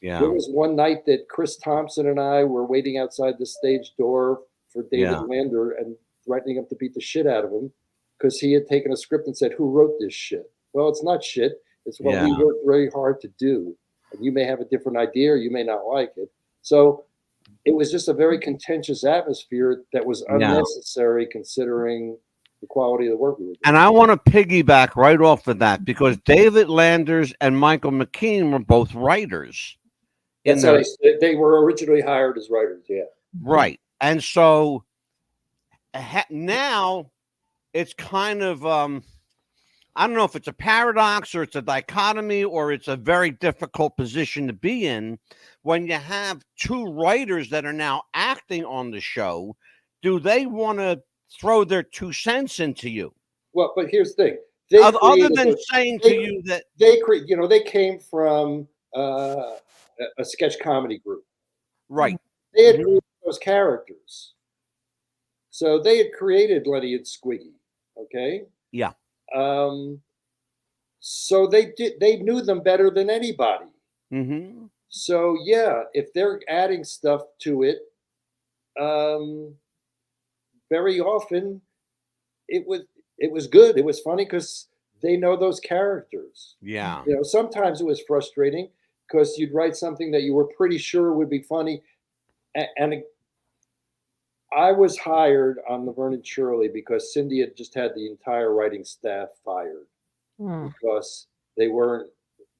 [SPEAKER 1] Yeah.
[SPEAKER 3] There was one night that Chris Thompson and I were waiting outside the stage door for David Lander and threatening him to beat the shit out of him because he had taken a script and said, "Who wrote this shit?" Well, it's not shit. It's what we worked very hard to do. And you may have a different idea or you may not like it. So it was just a very contentious atmosphere that was unnecessary considering the quality of the work we were doing.
[SPEAKER 1] And I want to piggyback right off of that because David Landers and Michael McKean were both writers.
[SPEAKER 3] That's how they were originally hired as writers,
[SPEAKER 1] Right. And so now it's kind of, I don't know if it's a paradox or it's a dichotomy or it's a very difficult position to be in when you have two writers that are now acting on the show. Do they want to throw their 2 cents into you?
[SPEAKER 3] Well, but here's the thing.
[SPEAKER 1] Other than saying to you that
[SPEAKER 3] they came from a sketch comedy group.
[SPEAKER 1] Right.
[SPEAKER 3] They had created those characters. So they had created Lenny and Squiggy. Okay.
[SPEAKER 1] Yeah.
[SPEAKER 3] So they knew them better than anybody.
[SPEAKER 1] Mm-hmm.
[SPEAKER 3] So if they're adding stuff to it, very often it was good. It was funny because they know those characters.
[SPEAKER 1] Yeah.
[SPEAKER 3] Sometimes it was frustrating because you'd write something that you were pretty sure would be funny, and I was hired on Laverne and Shirley because Cindy had just had the entire writing staff fired because they weren't,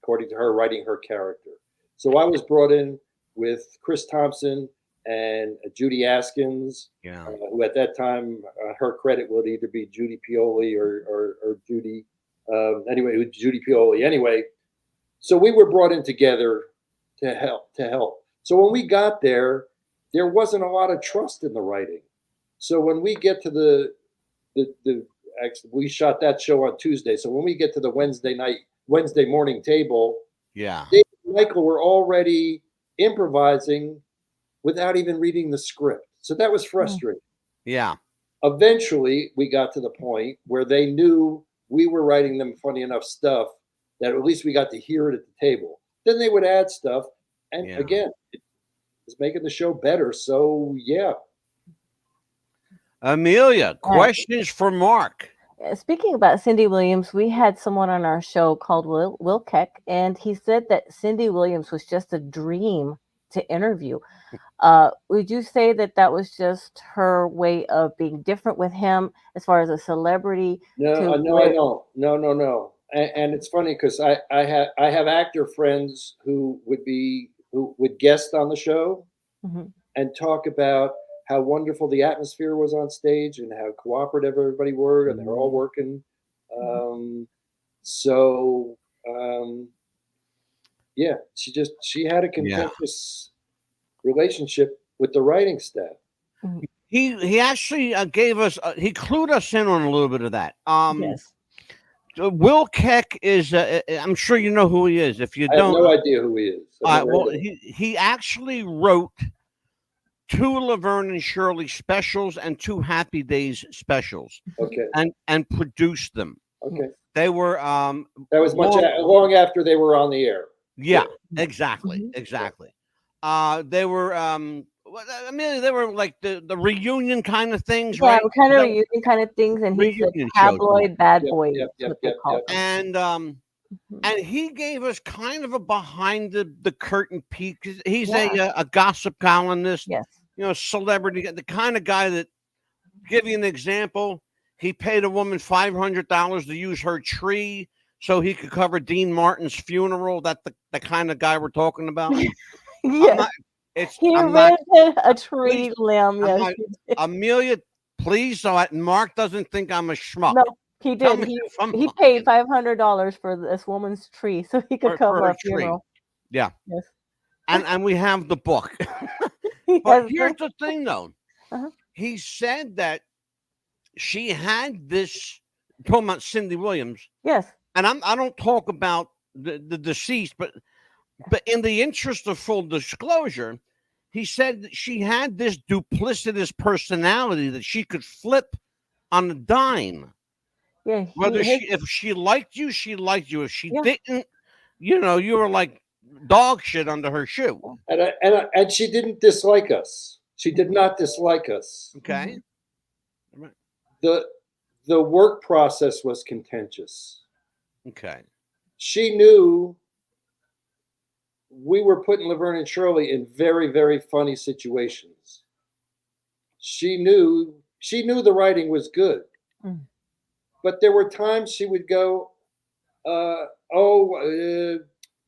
[SPEAKER 3] according to her, writing her character. So I was brought in with Chris Thompson and Judy Askins, who at that time, her credit would either be Judy Pioli or Judy. Anyway, it was Judy Pioli. Anyway, so we were brought in together to help. So when we got there wasn't a lot of trust in the writing. So when we get to actually, we shot that show on Tuesday. So when we get to the Wednesday morning table, Dave and Michael were already improvising without even reading the script. So that was frustrating.
[SPEAKER 1] Yeah.
[SPEAKER 3] Eventually, we got to the point where they knew we were writing them funny enough stuff that at least we got to hear it at the table. Then they would add stuff. And again, it was making the show better. So,
[SPEAKER 1] Amelia, questions for Mark?
[SPEAKER 2] Speaking about Cindy Williams, we had someone on our show called Will Keck, and he said that Cindy Williams was just a dream to interview. Would you say that was just her way of being different with him as far as a celebrity?
[SPEAKER 3] No, I don't. No. And it's funny because I have actor friends who would guest on the show and talk about how wonderful the atmosphere was on stage and how cooperative everybody were, and they're all working. She had a contentious relationship with the writing staff.
[SPEAKER 1] He actually gave us, he clued us in on a little bit of that.
[SPEAKER 2] Yes.
[SPEAKER 1] Will Keck is, I'm sure you know who he is. If you don't,
[SPEAKER 3] I have no idea who he is.
[SPEAKER 1] Well, he actually wrote 2 Laverne and Shirley specials and 2 Happy Days specials.
[SPEAKER 3] Okay.
[SPEAKER 1] And produced them.
[SPEAKER 3] Okay.
[SPEAKER 1] They were
[SPEAKER 3] that was long after they were on the air.
[SPEAKER 1] Yeah, exactly. They were I mean, they were like the reunion kind of things,
[SPEAKER 2] Yeah,
[SPEAKER 1] right?
[SPEAKER 2] kind of
[SPEAKER 1] That-
[SPEAKER 2] reunion kind of things, and he's a
[SPEAKER 1] reunion shows.
[SPEAKER 2] tabloid bad
[SPEAKER 3] Yep,
[SPEAKER 2] boy.
[SPEAKER 3] yep,
[SPEAKER 2] That's
[SPEAKER 3] yep,
[SPEAKER 2] what they
[SPEAKER 3] yep,
[SPEAKER 2] call
[SPEAKER 3] yep.
[SPEAKER 2] them. Mhm.
[SPEAKER 1] And he gave us kind of a behind the curtain peek. He's
[SPEAKER 2] Yeah.
[SPEAKER 1] a gossip columnist,
[SPEAKER 2] Yes.
[SPEAKER 1] you know, celebrity, the kind of guy that, give you an example, he paid a woman $500 to use her tree so he could cover Dean Martin's funeral. That's the kind of guy we're talking about. I'm
[SPEAKER 2] Yes.
[SPEAKER 1] not. It's.
[SPEAKER 2] He
[SPEAKER 1] I'm not.
[SPEAKER 2] rented a
[SPEAKER 1] Please,
[SPEAKER 2] tree limb.
[SPEAKER 1] I'm
[SPEAKER 2] Yes.
[SPEAKER 1] not.
[SPEAKER 2] He did.
[SPEAKER 1] Amelia, please, so that Mark doesn't think I'm a schmuck.
[SPEAKER 2] No, he
[SPEAKER 1] Tell
[SPEAKER 2] did.
[SPEAKER 1] me if I'm
[SPEAKER 2] He
[SPEAKER 1] lying.
[SPEAKER 2] paid $500 for this woman's tree so he could
[SPEAKER 1] For
[SPEAKER 2] cover
[SPEAKER 1] a
[SPEAKER 2] a
[SPEAKER 1] tree.
[SPEAKER 2] funeral.
[SPEAKER 1] Yeah,
[SPEAKER 2] Yes.
[SPEAKER 1] and we have the book.
[SPEAKER 2] He
[SPEAKER 1] But
[SPEAKER 2] has
[SPEAKER 1] here's
[SPEAKER 2] the-
[SPEAKER 1] the thing, though.
[SPEAKER 2] Uh-huh.
[SPEAKER 1] He said that she had this, talking about Cindy Williams,
[SPEAKER 2] Yes.
[SPEAKER 1] and I don't talk about the deceased, but in the interest of full disclosure, he said that she had this duplicitous personality that she could flip on a dime.
[SPEAKER 2] Yeah.
[SPEAKER 1] Whether
[SPEAKER 2] His,
[SPEAKER 1] if she liked you, she liked you. If she
[SPEAKER 2] Yeah.
[SPEAKER 1] didn't, you know, you were like dog shit under her shoe.
[SPEAKER 3] And she didn't dislike us. She did not dislike us.
[SPEAKER 1] Okay.
[SPEAKER 3] The work process was contentious.
[SPEAKER 1] Okay.
[SPEAKER 3] She knew we were putting Laverne and Shirley in very, very funny situations. She knew the writing was good.
[SPEAKER 2] Mm.
[SPEAKER 3] But there were times she would go,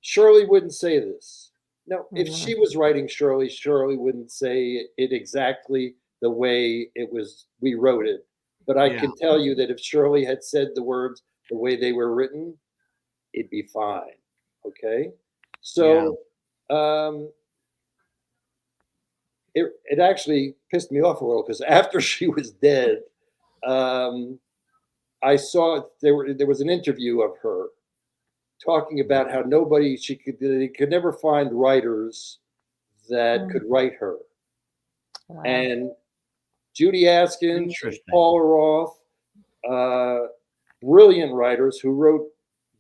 [SPEAKER 3] Shirley wouldn't say this. No, if she was writing Shirley wouldn't say it exactly the way we wrote it. But I can tell you that if Shirley had said the words the way they were written, it'd be fine. Okay? So it actually pissed me off a little because after she was dead, I saw there was an interview of her talking about how they could never find writers that could write her.
[SPEAKER 2] Wow.
[SPEAKER 3] And Judy Askins, and
[SPEAKER 1] Interesting.
[SPEAKER 3] Paula Roth, brilliant writers who wrote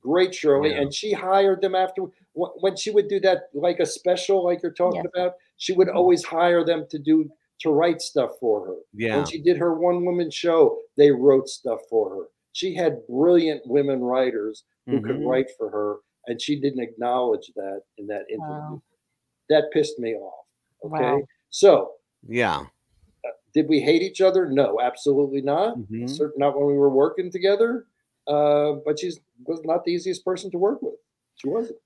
[SPEAKER 3] great Shirley, and she hired them after when she would do that, like a special, like you're talking about. She would always hire them to write stuff for her.
[SPEAKER 1] Yeah.
[SPEAKER 3] When she did her one-woman show, they wrote stuff for her. She had brilliant women writers who could write for her, and she didn't acknowledge that in that interview.
[SPEAKER 2] Wow.
[SPEAKER 3] That pissed me off. Okay,
[SPEAKER 2] Wow.
[SPEAKER 3] so
[SPEAKER 1] Yeah.
[SPEAKER 3] did we hate each other? No, absolutely not. Certainly not when we were working together. But she was not the easiest person to work with. She wasn't.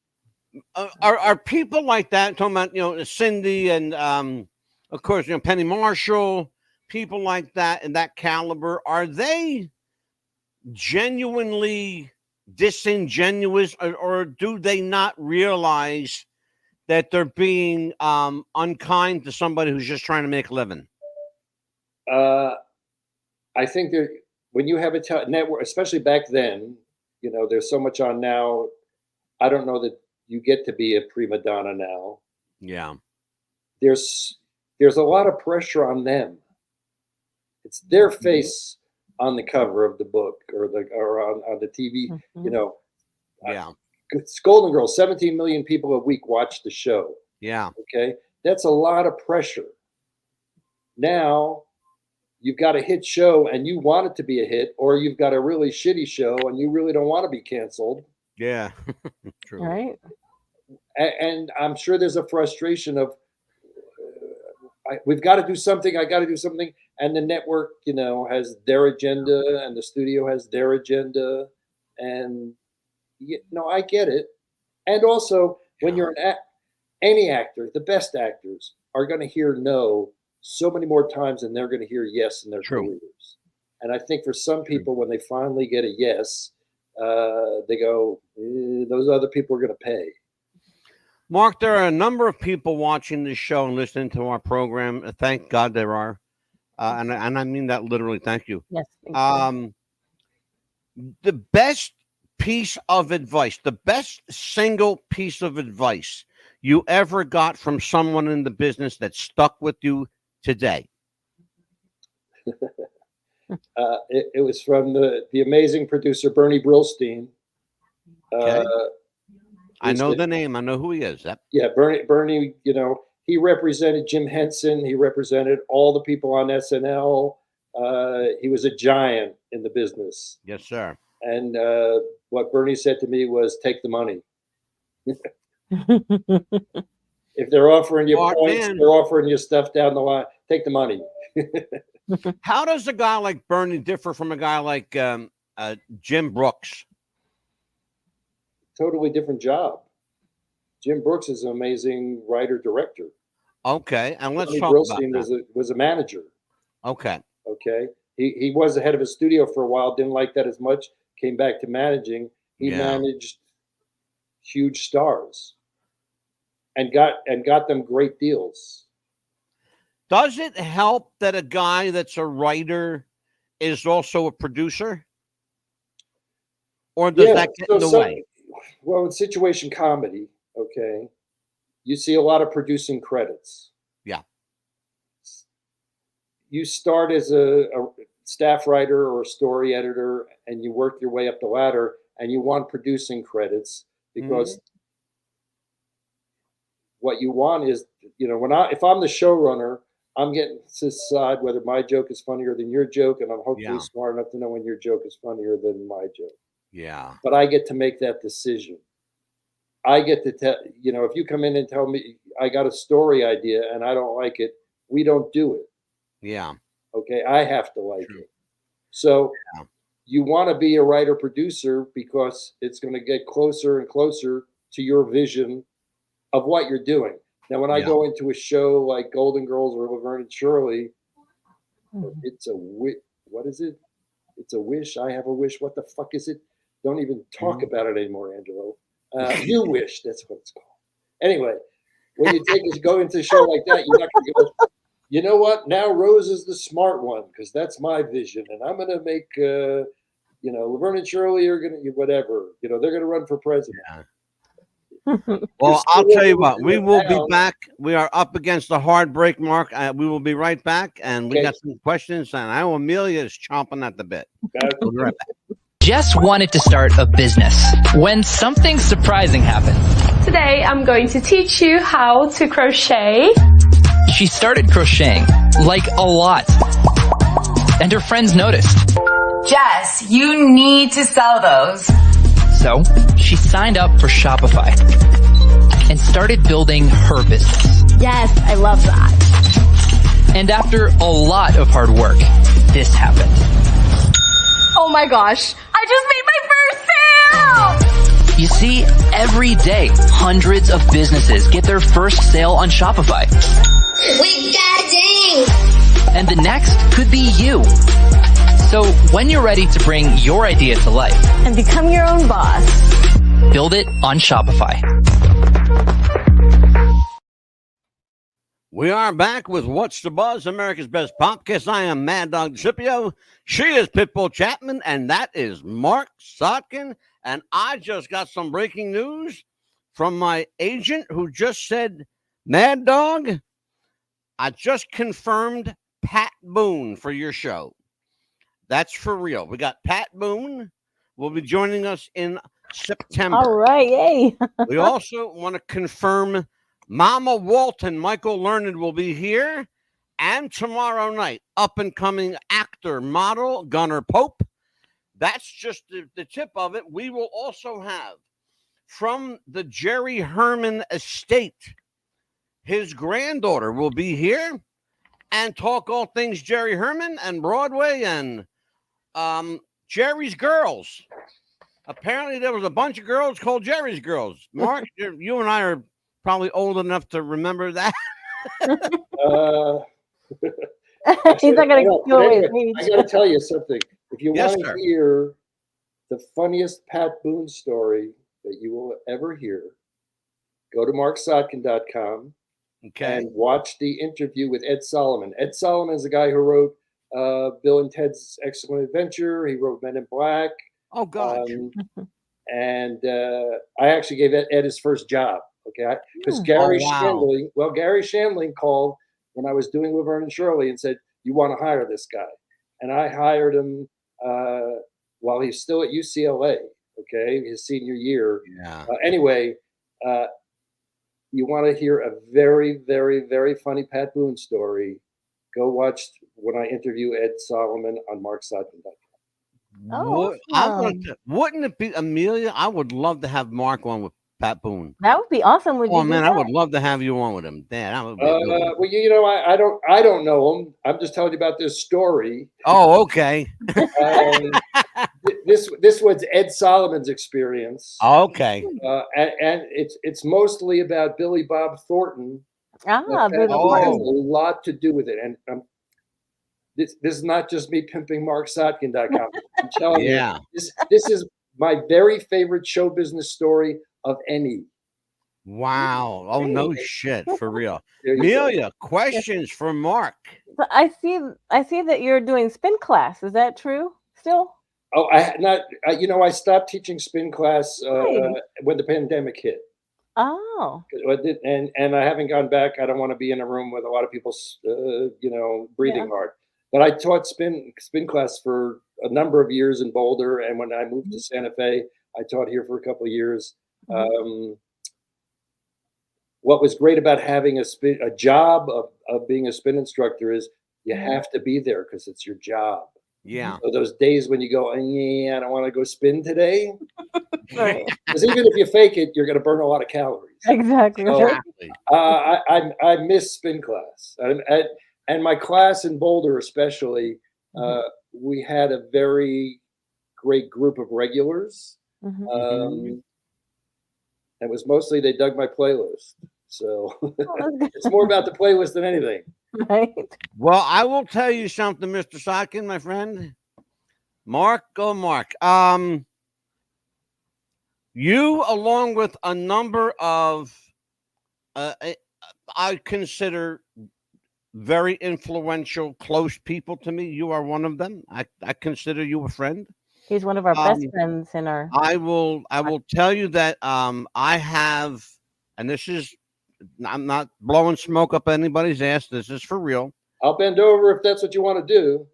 [SPEAKER 1] Are people like that, talking about, you know, Cindy and of course, you know, Penny Marshall, people like that and that caliber, are they genuinely disingenuous, or do they not realize that they're being unkind to somebody who's just trying to make a living?
[SPEAKER 3] I think that when you have a network, especially back then, you know, there's so much on now. I don't know that you get to be a prima donna now.
[SPEAKER 1] Yeah.
[SPEAKER 3] There's a lot of pressure on them. It's their face on the cover of the book or on the TV. You know, Golden Girls, 17 million people a week watch the show.
[SPEAKER 1] Yeah.
[SPEAKER 3] Okay, that's a lot of pressure. Now you've got a hit show and you want it to be a hit, or you've got a really shitty show and you really don't want to be canceled.
[SPEAKER 1] Yeah. True.
[SPEAKER 2] Right.
[SPEAKER 3] And I'm sure there's a frustration of we've got to do something. I got to do something, and the network, you know, has their agenda, and the studio has their agenda, and you know, I get it. And also, when you're any actor, the best actors are going to hear no so many more times than they're going to hear yes in their careers. And I think for some people, when they finally get a yes, they go, those other people are going to pay.
[SPEAKER 1] Mark, there are a number of people watching this show and listening to our program. Thank God there are. And I mean that literally. Thank you.
[SPEAKER 2] Yes.
[SPEAKER 1] The best piece of advice, the best single piece of advice you ever got from someone in the business that stuck with you today?
[SPEAKER 3] It was from the amazing producer, Bernie Brillstein.
[SPEAKER 1] Okay. I know the name. I know who he is. Yep.
[SPEAKER 3] Yeah, Bernie, you know, he represented Jim Henson. He represented all the people on SNL. He was a giant in the business.
[SPEAKER 1] Yes, sir.
[SPEAKER 3] And what Bernie said to me was, take the money. If they're offering you
[SPEAKER 1] Smart
[SPEAKER 3] points,
[SPEAKER 1] man.
[SPEAKER 3] they're offering you stuff down the line, take the money.
[SPEAKER 1] How does a guy like Bernie differ from a guy like Jim Brooks?
[SPEAKER 3] Totally different job. Jim Brooks is an amazing writer-director.
[SPEAKER 1] Okay, and let's
[SPEAKER 3] Tony
[SPEAKER 1] talk about
[SPEAKER 3] Brillstein
[SPEAKER 1] that.
[SPEAKER 3] was a manager.
[SPEAKER 1] Okay.
[SPEAKER 3] Okay. He was the head of a studio for a while, didn't like that as much, came back to managing. He managed huge stars and got them great deals.
[SPEAKER 1] Does it help that a guy that's a writer is also a producer? Or does that get in the way?
[SPEAKER 3] Well, in situation comedy, okay, you see a lot of producing credits.
[SPEAKER 1] Yeah.
[SPEAKER 3] You start as a staff writer or a story editor, and you work your way up the ladder, and you want producing credits because what you want is, if I'm the showrunner, I'm getting to decide whether my joke is funnier than your joke, and I'm hopefully smart enough to know when your joke is funnier than my joke.
[SPEAKER 1] Yeah.
[SPEAKER 3] But I get to make that decision. I get to tell, if you come in and tell me I got a story idea and I don't like it, we don't do it.
[SPEAKER 1] Yeah.
[SPEAKER 3] Okay. I have to like it. So you want to be a writer producer because it's going to get closer and closer to your vision of what you're doing. Now, when I go into a show like Golden Girls or Laverne and Shirley, it's a what is it? It's a wish. I have a wish. What the fuck is it? Don't even talk about it anymore, Angelo. You wish. That's what it's called. Anyway, when you go into a show like that, you're not going to go, you know what? Now Rose is the smart one because that's my vision. And I'm going to make, Laverne and Shirley are going to, whatever. They're going to run for president.
[SPEAKER 1] Yeah. Well, I'll tell you what, we will be back. We are up against the hard break, Mark. We will be right back, and we got some questions, and I know Amelia is chomping at the bit. We'll be right back.
[SPEAKER 5] Jess wanted to start a business when something surprising happened.
[SPEAKER 6] Today, I'm going to teach you how to crochet.
[SPEAKER 5] She started crocheting, like a lot, and her friends noticed.
[SPEAKER 7] Jess, you need to sell those.
[SPEAKER 5] So she signed up for Shopify and started building her business.
[SPEAKER 6] Yes, I love that.
[SPEAKER 5] And after a lot of hard work, this happened.
[SPEAKER 6] Oh my gosh, I just made my first sale!
[SPEAKER 5] You see, every day, hundreds of businesses get their first sale on Shopify.
[SPEAKER 7] We got ding!
[SPEAKER 5] And the next could be you. So when you're ready to bring your idea to life
[SPEAKER 2] and become your own boss,
[SPEAKER 5] build it on Shopify.
[SPEAKER 1] We are back with What's the Buzz, America's Best Podcast. I am Mad Dog DeCipio. She is Pitbull Chapman, and that is Marc Sotkin. And I just got some breaking news from my agent who just said, Mad Dog, I just confirmed Pat Boone for your show. That's for real. We got Pat Boone will be joining us in September.
[SPEAKER 2] All right, yay.
[SPEAKER 1] We also want to confirm Mama Walton, Michael Learned, will be here. And tomorrow night, up-and-coming actor, model, Gunnar Pope. That's just the tip of it. We will also have, from the Jerry Herman estate, his granddaughter will be here and talk all things Jerry Herman and Broadway and Jerry's Girls. Apparently, there was a bunch of girls called Jerry's Girls. Mark, you and I are probably old enough to remember that.
[SPEAKER 2] He's not going to go away.
[SPEAKER 3] I got to tell you something. If you want to hear the funniest Pat Boone story that you will ever hear, go to marcsotkin.com and watch the interview with Ed Solomon. Ed Solomon is the guy who wrote Bill and Ted's Excellent Adventure. He wrote Men in Black.
[SPEAKER 1] Oh, God.
[SPEAKER 3] And I actually gave Ed his first job, okay? Because Garry Shandling called when I was doing Laverne and Shirley and said, you want to hire this guy. And I hired him while he's still at UCLA, okay, his senior year.
[SPEAKER 1] Yeah.
[SPEAKER 3] Anyway, you want to hear a very, very, very funny Pat Boone story, go watch when I interview Ed Solomon on marcsotkin.com.
[SPEAKER 2] Oh, awesome.
[SPEAKER 1] Wouldn't it be, Amelia? I would love to have Mark on with Pat Boone.
[SPEAKER 2] That would be awesome. Would
[SPEAKER 1] Oh
[SPEAKER 2] you do
[SPEAKER 1] man, I
[SPEAKER 2] that?
[SPEAKER 1] would love to have you on with him. Damn, that would be a good one.
[SPEAKER 3] Well, you know, I don't know him. I'm just telling you about this story.
[SPEAKER 1] Oh, okay.
[SPEAKER 3] This was Ed Solomon's experience.
[SPEAKER 1] Okay.
[SPEAKER 3] And it's mostly about Billy Bob Thornton.
[SPEAKER 2] Ah,
[SPEAKER 3] That
[SPEAKER 1] Oh.
[SPEAKER 3] has a lot to do with it. And this is not just me pimping marcsotkin.com. I'm telling
[SPEAKER 1] Yeah.
[SPEAKER 3] you, this is my very favorite show business story of any.
[SPEAKER 1] Wow. Oh no shit, for real.
[SPEAKER 3] There you go.
[SPEAKER 1] Amelia, questions for Mark.
[SPEAKER 2] So I see that you're doing spin class. Is that true still?
[SPEAKER 3] Oh, I stopped teaching spin class when the pandemic hit.
[SPEAKER 2] Oh,
[SPEAKER 3] And I haven't gone back. I don't want to be in a room with a lot of people, breathing hard. But I taught spin class for a number of years in Boulder, and when I moved to Santa Fe, I taught here for a couple of years. What was great about having a job of being a spin instructor is you have to be there because it's your job.
[SPEAKER 1] Yeah.
[SPEAKER 3] So those days when you go, I don't want to go spin today,
[SPEAKER 2] right.
[SPEAKER 3] because even if you fake it, you're going to burn a lot of calories.
[SPEAKER 2] Exactly.
[SPEAKER 3] So,
[SPEAKER 1] Exactly.
[SPEAKER 3] I miss spin class, and my class in Boulder especially. We had a very great group of regulars. It was mostly they dug my playlist, so it's more about the playlist than anything.
[SPEAKER 2] Right.
[SPEAKER 1] Well, I will tell you something, Mr. Sotkin, my friend. Mark, go Mark. You, along with a number of, I consider very influential, close people to me. You are one of them. I consider you a friend.
[SPEAKER 2] He's one of our best friends in our.
[SPEAKER 1] I will tell you that I have, and this is, I'm not blowing smoke up anybody's ass. This is for real.
[SPEAKER 3] I'll bend over if that's what you want to do.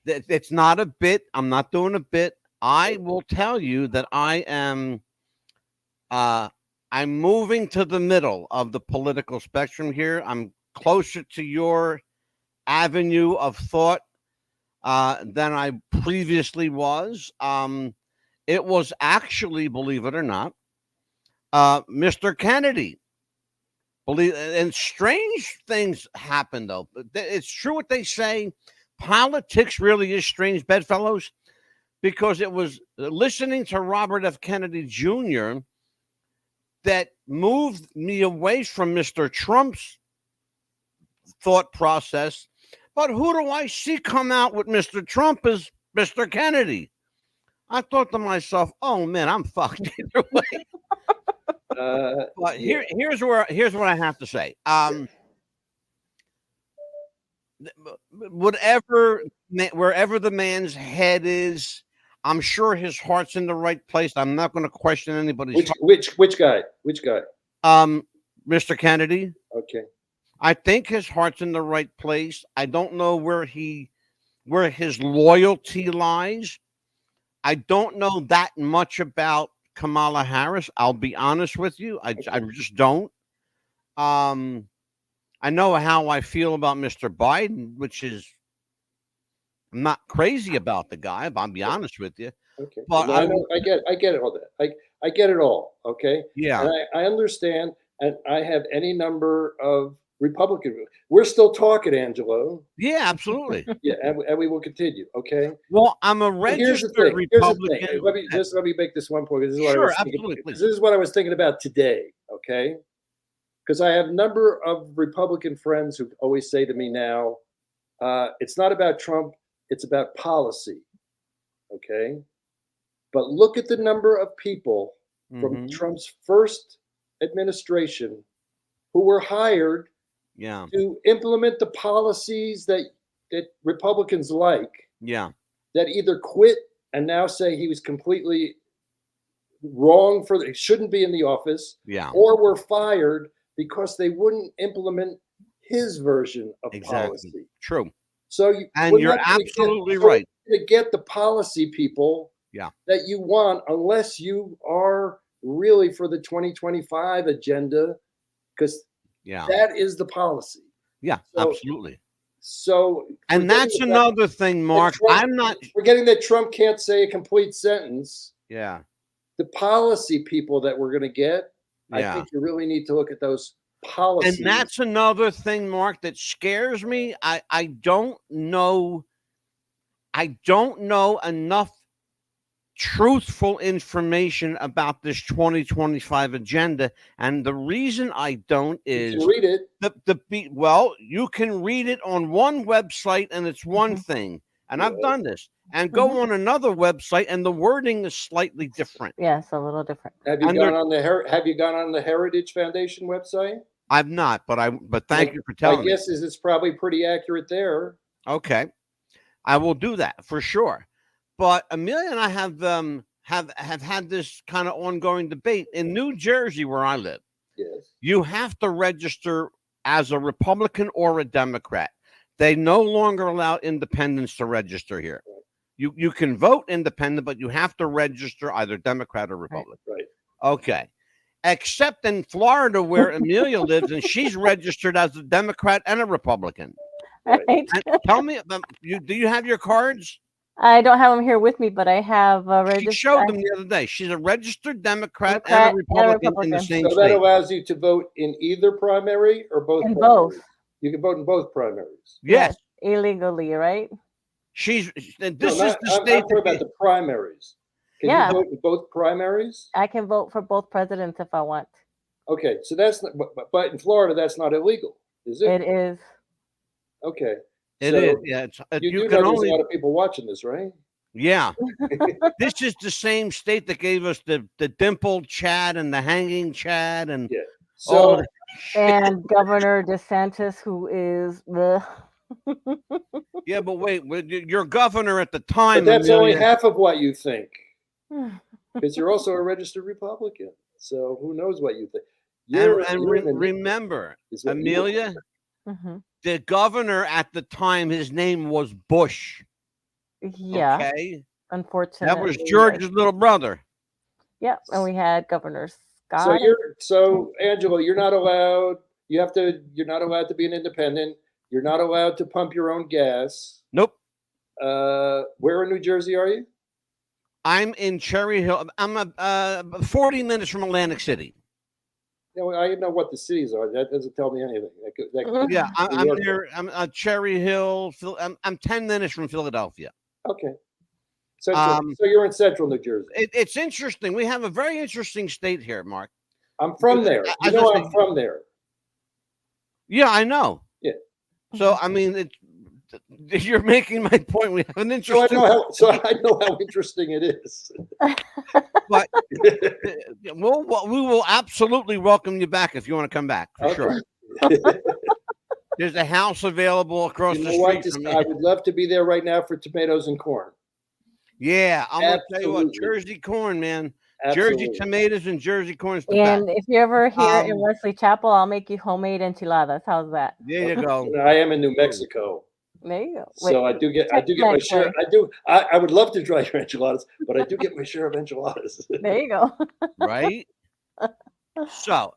[SPEAKER 1] It's not a bit. I'm not doing a bit. I will tell you that I am. I'm moving to the middle of the political spectrum here. I'm closer to your avenue of thought than I previously was. It was actually, believe it or not, Mr. Kennedy. And strange things happen, though. It's true what they say. Politics really is strange, bedfellows, because it was listening to Robert F. Kennedy Jr. that moved me away from Mr. Trump's thought process. But who do I see come out with Mr. Trump as Mr. Kennedy? I thought to myself, oh man, I'm fucked either way. But here's what I have to say. Wherever the man's head is, I'm sure his heart's in the right place. I'm not going to question anybody's
[SPEAKER 3] Which guy?
[SPEAKER 1] Mr. Kennedy.
[SPEAKER 3] Okay.
[SPEAKER 1] I think his heart's in the right place. I don't know where his loyalty lies. I don't know that much about Kamala Harris. I'll be honest with you. I just don't. I know how I feel about Mr. Biden, which is, I'm not crazy about the guy, but I'll be honest with you.
[SPEAKER 3] Okay.
[SPEAKER 1] But
[SPEAKER 3] no, I get it all that. I get it all. Okay.
[SPEAKER 1] Yeah.
[SPEAKER 3] And I understand, and I have any number of Republican. We're still talking, Angelo.
[SPEAKER 1] Yeah, absolutely.
[SPEAKER 3] Yeah, and we will continue. Okay.
[SPEAKER 1] Well, I'm a registered Republican.
[SPEAKER 3] Let me make this one point. This is what
[SPEAKER 1] Sure,
[SPEAKER 3] I was
[SPEAKER 1] absolutely.
[SPEAKER 3] thinking. This is what I was thinking about today. Okay. Because I have a number of Republican friends who always say to me now, it's not about Trump, it's about policy. Okay. But look at the number of people from Trump's first administration who were hired to implement the policies that Republicans like.
[SPEAKER 1] Yeah.
[SPEAKER 3] That either quit and now say he was completely wrong he shouldn't be in the office.
[SPEAKER 1] Yeah.
[SPEAKER 3] Or were fired because they wouldn't implement his version of policy.
[SPEAKER 1] True.
[SPEAKER 3] So
[SPEAKER 1] you're absolutely right.
[SPEAKER 3] To get the policy people
[SPEAKER 1] Yeah.
[SPEAKER 3] that you want, unless you are really for the 2025 agenda, because
[SPEAKER 1] Yeah.
[SPEAKER 3] that is the policy.
[SPEAKER 1] Yeah,
[SPEAKER 3] So-
[SPEAKER 1] absolutely.
[SPEAKER 3] So,
[SPEAKER 1] And that's
[SPEAKER 3] forgetting
[SPEAKER 1] another thing, Mark.
[SPEAKER 3] Trump-
[SPEAKER 1] I'm not.
[SPEAKER 3] forgetting that Trump can't say a complete sentence.
[SPEAKER 1] Yeah.
[SPEAKER 3] The policy people that we're going to get, I
[SPEAKER 1] Yeah.
[SPEAKER 3] think you really need to look at those policies.
[SPEAKER 1] And that's another thing, Mark, that scares me. I don't know. I don't know enough truthful information about this 2025 agenda. And the reason I don't
[SPEAKER 3] you
[SPEAKER 1] is
[SPEAKER 3] can read it.
[SPEAKER 1] well, you can read it on one website and it's one thing. And I've done this. And go on another website and the wording is slightly different.
[SPEAKER 2] Yes, a little different.
[SPEAKER 3] Have you
[SPEAKER 1] And
[SPEAKER 3] gone on the Heritage Foundation website?
[SPEAKER 1] I've not, but thank you for telling
[SPEAKER 3] My
[SPEAKER 1] me.
[SPEAKER 3] guess is it's probably pretty accurate there.
[SPEAKER 1] Okay, I will do that for sure. But Amelia and I have had this kind of ongoing debate in New Jersey, where I live.
[SPEAKER 3] Yes.
[SPEAKER 1] You have to register as a Republican or a Democrat. They no longer allow independents to register here. You can vote independent, but you have to register either Democrat or Republican.
[SPEAKER 3] Right.
[SPEAKER 1] Okay. Except in Florida, where Amelia lives, and she's registered as a Democrat and a Republican.
[SPEAKER 3] Right.
[SPEAKER 2] Right?
[SPEAKER 1] And tell me, do you have your cards?
[SPEAKER 2] I don't have them here with me, but I have
[SPEAKER 1] She
[SPEAKER 2] registered.
[SPEAKER 1] showed them the other day. She's a registered Democrat
[SPEAKER 2] Democrat
[SPEAKER 1] and a Republican in the
[SPEAKER 2] Republican.
[SPEAKER 1] same
[SPEAKER 3] So that
[SPEAKER 1] state.
[SPEAKER 3] allows you to vote in either primary or both
[SPEAKER 2] In
[SPEAKER 3] primaries.
[SPEAKER 2] both.
[SPEAKER 3] You can vote in both primaries.
[SPEAKER 1] Yes,
[SPEAKER 2] Illegally, right?
[SPEAKER 1] this
[SPEAKER 3] No,
[SPEAKER 1] is the
[SPEAKER 3] I'm
[SPEAKER 1] state.
[SPEAKER 3] talking about the primaries. Can
[SPEAKER 2] Yeah.
[SPEAKER 3] you vote in both primaries?
[SPEAKER 2] I can vote for both presidents if I want.
[SPEAKER 3] Okay, so that's not, but in Florida that's not illegal, is it?
[SPEAKER 2] It is.
[SPEAKER 3] Okay.
[SPEAKER 1] It
[SPEAKER 3] So
[SPEAKER 1] is. Yeah,
[SPEAKER 3] You
[SPEAKER 1] you
[SPEAKER 3] do
[SPEAKER 1] can
[SPEAKER 3] know there's
[SPEAKER 1] only.
[SPEAKER 3] a lot of people watching this, right?
[SPEAKER 1] Yeah, this is the same state that gave us the dimpled Chad and the hanging Chad and
[SPEAKER 3] Yeah.
[SPEAKER 1] all
[SPEAKER 3] So
[SPEAKER 1] the
[SPEAKER 2] And Governor DeSantis, who is the
[SPEAKER 1] yeah. But wait, your governor at the time.
[SPEAKER 3] but that's only
[SPEAKER 1] Amelia,
[SPEAKER 3] half of what you think, because you're also a registered Republican. So who knows what you think? You're in the
[SPEAKER 1] remember,
[SPEAKER 3] is what you
[SPEAKER 1] Amelia,
[SPEAKER 2] Mhm.
[SPEAKER 1] the governor at the time, his name was Bush.
[SPEAKER 2] Yeah,
[SPEAKER 1] Okay,
[SPEAKER 2] unfortunately.
[SPEAKER 1] that was George's little brother.
[SPEAKER 2] Yeah, and we had Governor
[SPEAKER 3] So
[SPEAKER 2] Scott.
[SPEAKER 3] so Angela, you're not allowed. You're not allowed to be an independent. You're not allowed to pump your own gas.
[SPEAKER 1] Nope.
[SPEAKER 3] Where in New Jersey are you?
[SPEAKER 1] I'm in Cherry Hill. I'm 40 minutes from Atlantic City.
[SPEAKER 3] You know, I know what the cities are. That doesn't tell me anything.
[SPEAKER 1] Yeah,
[SPEAKER 3] New
[SPEAKER 1] I'm
[SPEAKER 3] York.
[SPEAKER 1] near. I'm Cherry Hill. I'm 10 minutes from Philadelphia.
[SPEAKER 3] Okay. So
[SPEAKER 1] Um,
[SPEAKER 3] you're in central New Jersey.
[SPEAKER 1] It's interesting. We have a very interesting state here, Mark.
[SPEAKER 3] I'm from there. You
[SPEAKER 1] as I
[SPEAKER 3] know
[SPEAKER 1] said-
[SPEAKER 3] I'm from there.
[SPEAKER 1] Yeah, I know.
[SPEAKER 3] Yeah.
[SPEAKER 1] So I mean, you're making my point. We have an interesting.
[SPEAKER 3] So I know how interesting it is.
[SPEAKER 1] But we will absolutely welcome you back if you want to come back for sure. There's a house available across
[SPEAKER 3] You
[SPEAKER 1] the
[SPEAKER 3] know what?
[SPEAKER 1] street from
[SPEAKER 3] I
[SPEAKER 1] me.
[SPEAKER 3] would love to be there right now for tomatoes and corn.
[SPEAKER 1] Yeah, I'm gonna tell you what,
[SPEAKER 3] Absolutely.
[SPEAKER 1] Jersey corn, man.
[SPEAKER 3] Absolutely.
[SPEAKER 1] Jersey tomatoes and Jersey corn is the
[SPEAKER 2] And
[SPEAKER 1] best.
[SPEAKER 2] if you're ever here in
[SPEAKER 1] Um,
[SPEAKER 2] Wesley Chapel, I'll make you homemade enchiladas. How's that?
[SPEAKER 1] There you go.
[SPEAKER 3] You know, I am in New Mexico,
[SPEAKER 2] There you go.
[SPEAKER 3] so I do get my
[SPEAKER 2] Tex-Mex
[SPEAKER 3] share.
[SPEAKER 2] way.
[SPEAKER 3] I would love to try your enchiladas, but I do get my share of enchiladas.
[SPEAKER 2] There you go.
[SPEAKER 1] Right? So,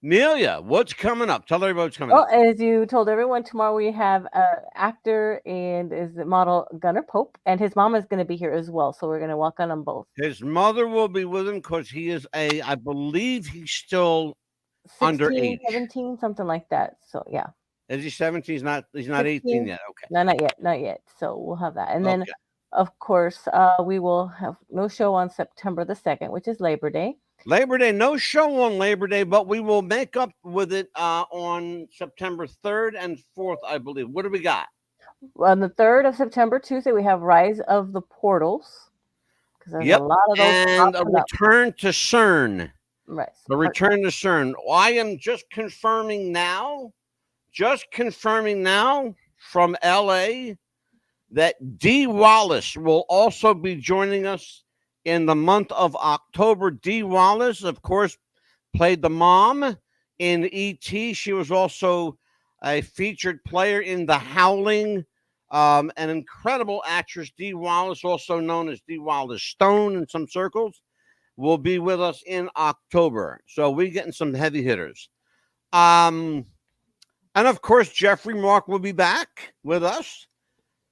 [SPEAKER 1] Amelia, what's coming up? Tell everybody what's coming
[SPEAKER 2] Well,
[SPEAKER 1] up.
[SPEAKER 2] as you told everyone, tomorrow we have actor and is the model Gunnar Pope, and his mom is going to be here as well. So we're going to welcome them both.
[SPEAKER 1] His mother will be with him because he is I believe he's still
[SPEAKER 2] 16,
[SPEAKER 1] underage.
[SPEAKER 2] 17, something like that. So yeah,
[SPEAKER 1] Is he 17? He's not 18
[SPEAKER 2] 16.
[SPEAKER 1] yet. Okay.
[SPEAKER 2] no, not yet. So we'll have that, and then
[SPEAKER 1] Okay.
[SPEAKER 2] of course we will have no show on September the 2nd, which is Labor Day.
[SPEAKER 1] Labor Day, no show on Labor Day, but we will make up with it on September 3rd and 4th, I believe. What do we got?
[SPEAKER 2] On the 3rd of September, Tuesday, we have Rise of the Portals. Because there's
[SPEAKER 1] Yep.
[SPEAKER 2] a lot of those.
[SPEAKER 1] And a
[SPEAKER 2] popping up.
[SPEAKER 1] return to CERN.
[SPEAKER 2] Right.
[SPEAKER 1] The return to CERN. I am just confirming now from LA that Dee Wallace will also be joining us in the month of October. Dee Wallace, of course, played the mom in E.T. She was also a featured player in The Howling. An incredible actress, Dee Wallace, also known as Dee Wallace Stone in some circles. will be with us in October. So we're getting some heavy hitters. And of course, Jeffrey Mark will be back with us.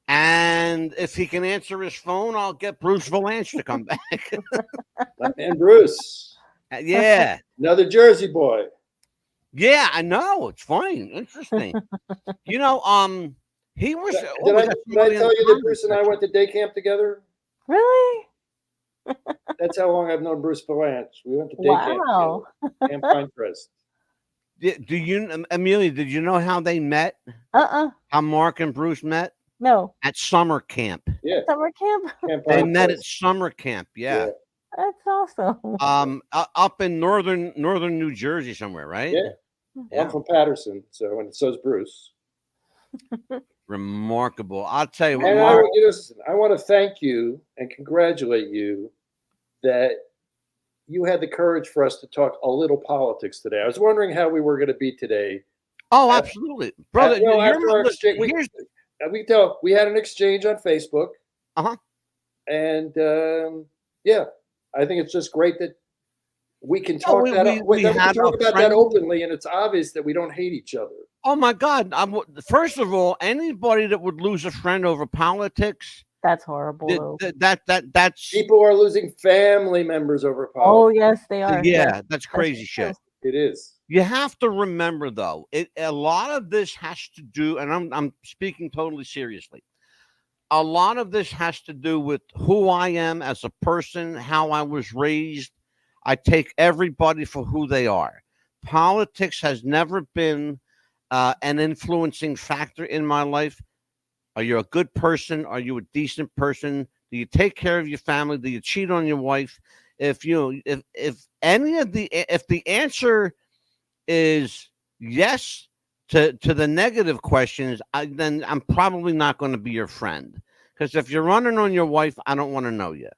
[SPEAKER 1] And if he can answer his phone, I'll get Bruce Valanche to come back.
[SPEAKER 3] My man Bruce.
[SPEAKER 1] Yeah.
[SPEAKER 3] Another Jersey boy.
[SPEAKER 1] Yeah, I know. It's funny. Interesting. He was.
[SPEAKER 3] Did I tell you that Bruce and I went to day camp together?
[SPEAKER 2] Really?
[SPEAKER 3] That's how long I've known Bruce Valanche. We went to day
[SPEAKER 2] Wow.
[SPEAKER 3] camp together. Camp Pinecrest.
[SPEAKER 1] Do you, Amelia, did you know how they met? How Mark and Bruce met?
[SPEAKER 2] No.
[SPEAKER 1] At summer camp.
[SPEAKER 3] Yeah.
[SPEAKER 2] Summer camp?
[SPEAKER 3] Camp
[SPEAKER 1] They
[SPEAKER 3] Pinecrest.
[SPEAKER 1] met at summer camp. Yeah.
[SPEAKER 2] That's awesome.
[SPEAKER 1] Up in northern New Jersey somewhere, right?
[SPEAKER 3] Yeah. I'm from Patterson, and so's Bruce.
[SPEAKER 1] Remarkable. I'll tell you what,
[SPEAKER 3] And
[SPEAKER 1] Mark.
[SPEAKER 3] I want to thank you and congratulate you that you had the courage for us to talk a little politics today. I was wondering how we were going to be today.
[SPEAKER 1] Oh, absolutely, brother.
[SPEAKER 3] After our exchange, we had an exchange on Facebook. And I think it's just great that we can talk about that openly, and it's obvious that we don't hate each other.
[SPEAKER 1] Oh my God! First of all, anybody that would lose a friend over politics.
[SPEAKER 2] That's horrible.
[SPEAKER 1] That's
[SPEAKER 3] people are losing family members over politics.
[SPEAKER 2] Oh yes, they are.
[SPEAKER 1] Yeah, that's crazy shit.
[SPEAKER 3] It is.
[SPEAKER 1] You have to remember, though, a lot of this has to do, and I'm speaking totally seriously. A lot of this has to do with who I am as a person, how I was raised. I take everybody for who they are. Politics has never been an influencing factor in my life. Are you a good person? Are you a decent person? Do you take care of your family? Do you cheat on your wife? If the answer is yes to the negative questions, then I'm probably not going to be your friend. Because if you're running on your wife, I don't want to know you.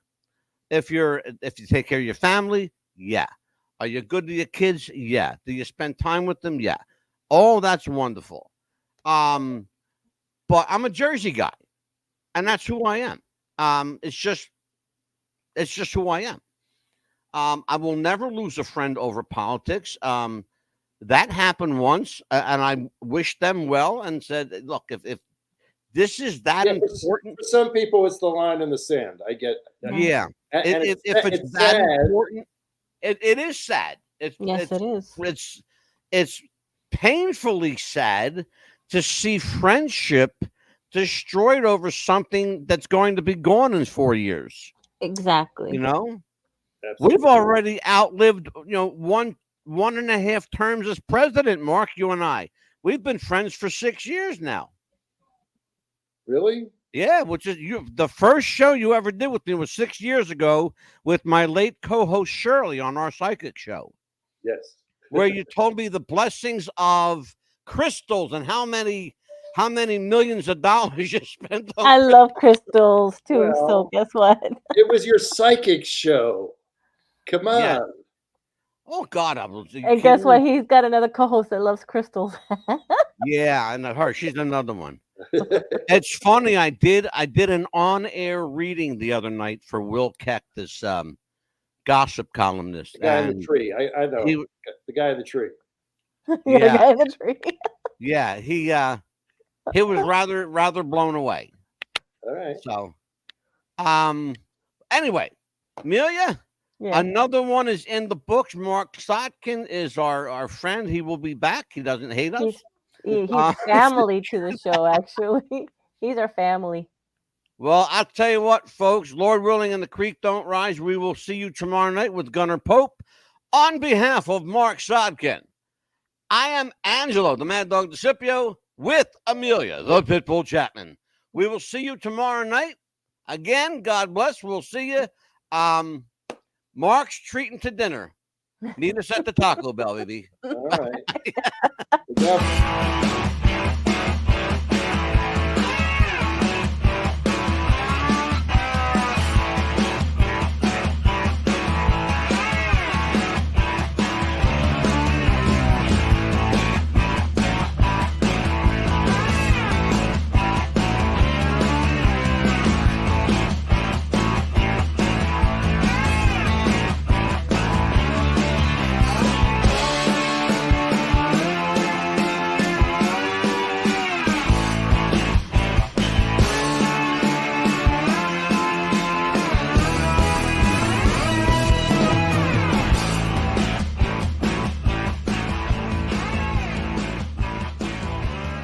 [SPEAKER 1] If you take care of your family, yeah. Are you good to your kids? Yeah. Do you spend time with them? Yeah. Oh, that's wonderful. But I'm a Jersey guy, and that's who I am. It's just who I am. I will never lose a friend over politics. That happened once, and I wished them well and said, look, if this is that important.
[SPEAKER 3] For some people, it's the line in the sand. I get that.
[SPEAKER 1] Yeah. If it's that important, it is sad.
[SPEAKER 2] It is.
[SPEAKER 1] It's painfully sad to see friendship destroyed over something that's going to be gone in 4 years.
[SPEAKER 2] Exactly.
[SPEAKER 3] Absolutely.
[SPEAKER 1] We've already outlived, 1.5 terms as president, Mark, you and I. We've been friends for 6 years now.
[SPEAKER 3] Really?
[SPEAKER 1] Yeah, which is the first show you ever did with me was 6 years ago with my late co-host Shirley on our psychic show.
[SPEAKER 3] Yes.
[SPEAKER 1] Where you told me the blessings of crystals and how many millions of dollars you spent on.
[SPEAKER 2] I love crystals too. So guess what?
[SPEAKER 3] It was your psychic show. Come on.
[SPEAKER 1] Yeah. Oh God,
[SPEAKER 2] and guess what? He's got another co-host that loves crystals.
[SPEAKER 1] Yeah, and her. She's another one. It's funny. I did an on-air reading the other night for Will Keck, this gossip columnist.
[SPEAKER 3] The guy in the tree. I know. The guy in the tree.
[SPEAKER 2] The guy in the tree.
[SPEAKER 1] Yeah, he was rather blown away.
[SPEAKER 3] All right.
[SPEAKER 1] So, anyway, Amelia, another one is in the books. Marc Sotkin is our friend. He will be back. He doesn't hate us.
[SPEAKER 2] He's family to the show, actually. He's our family.
[SPEAKER 1] Well, I'll tell you what, folks, Lord willing and the creek don't rise, we will see you tomorrow night with Gunnar Pope. On behalf of Marc Sotkin, I am Angelo, the Mad Dog DeCipio, with Amelia, the Pitbull Chapman. We will see you tomorrow night. Again, God bless. We'll see you. Mark's treating to dinner. Meet us at the Taco Bell, baby.
[SPEAKER 3] All right.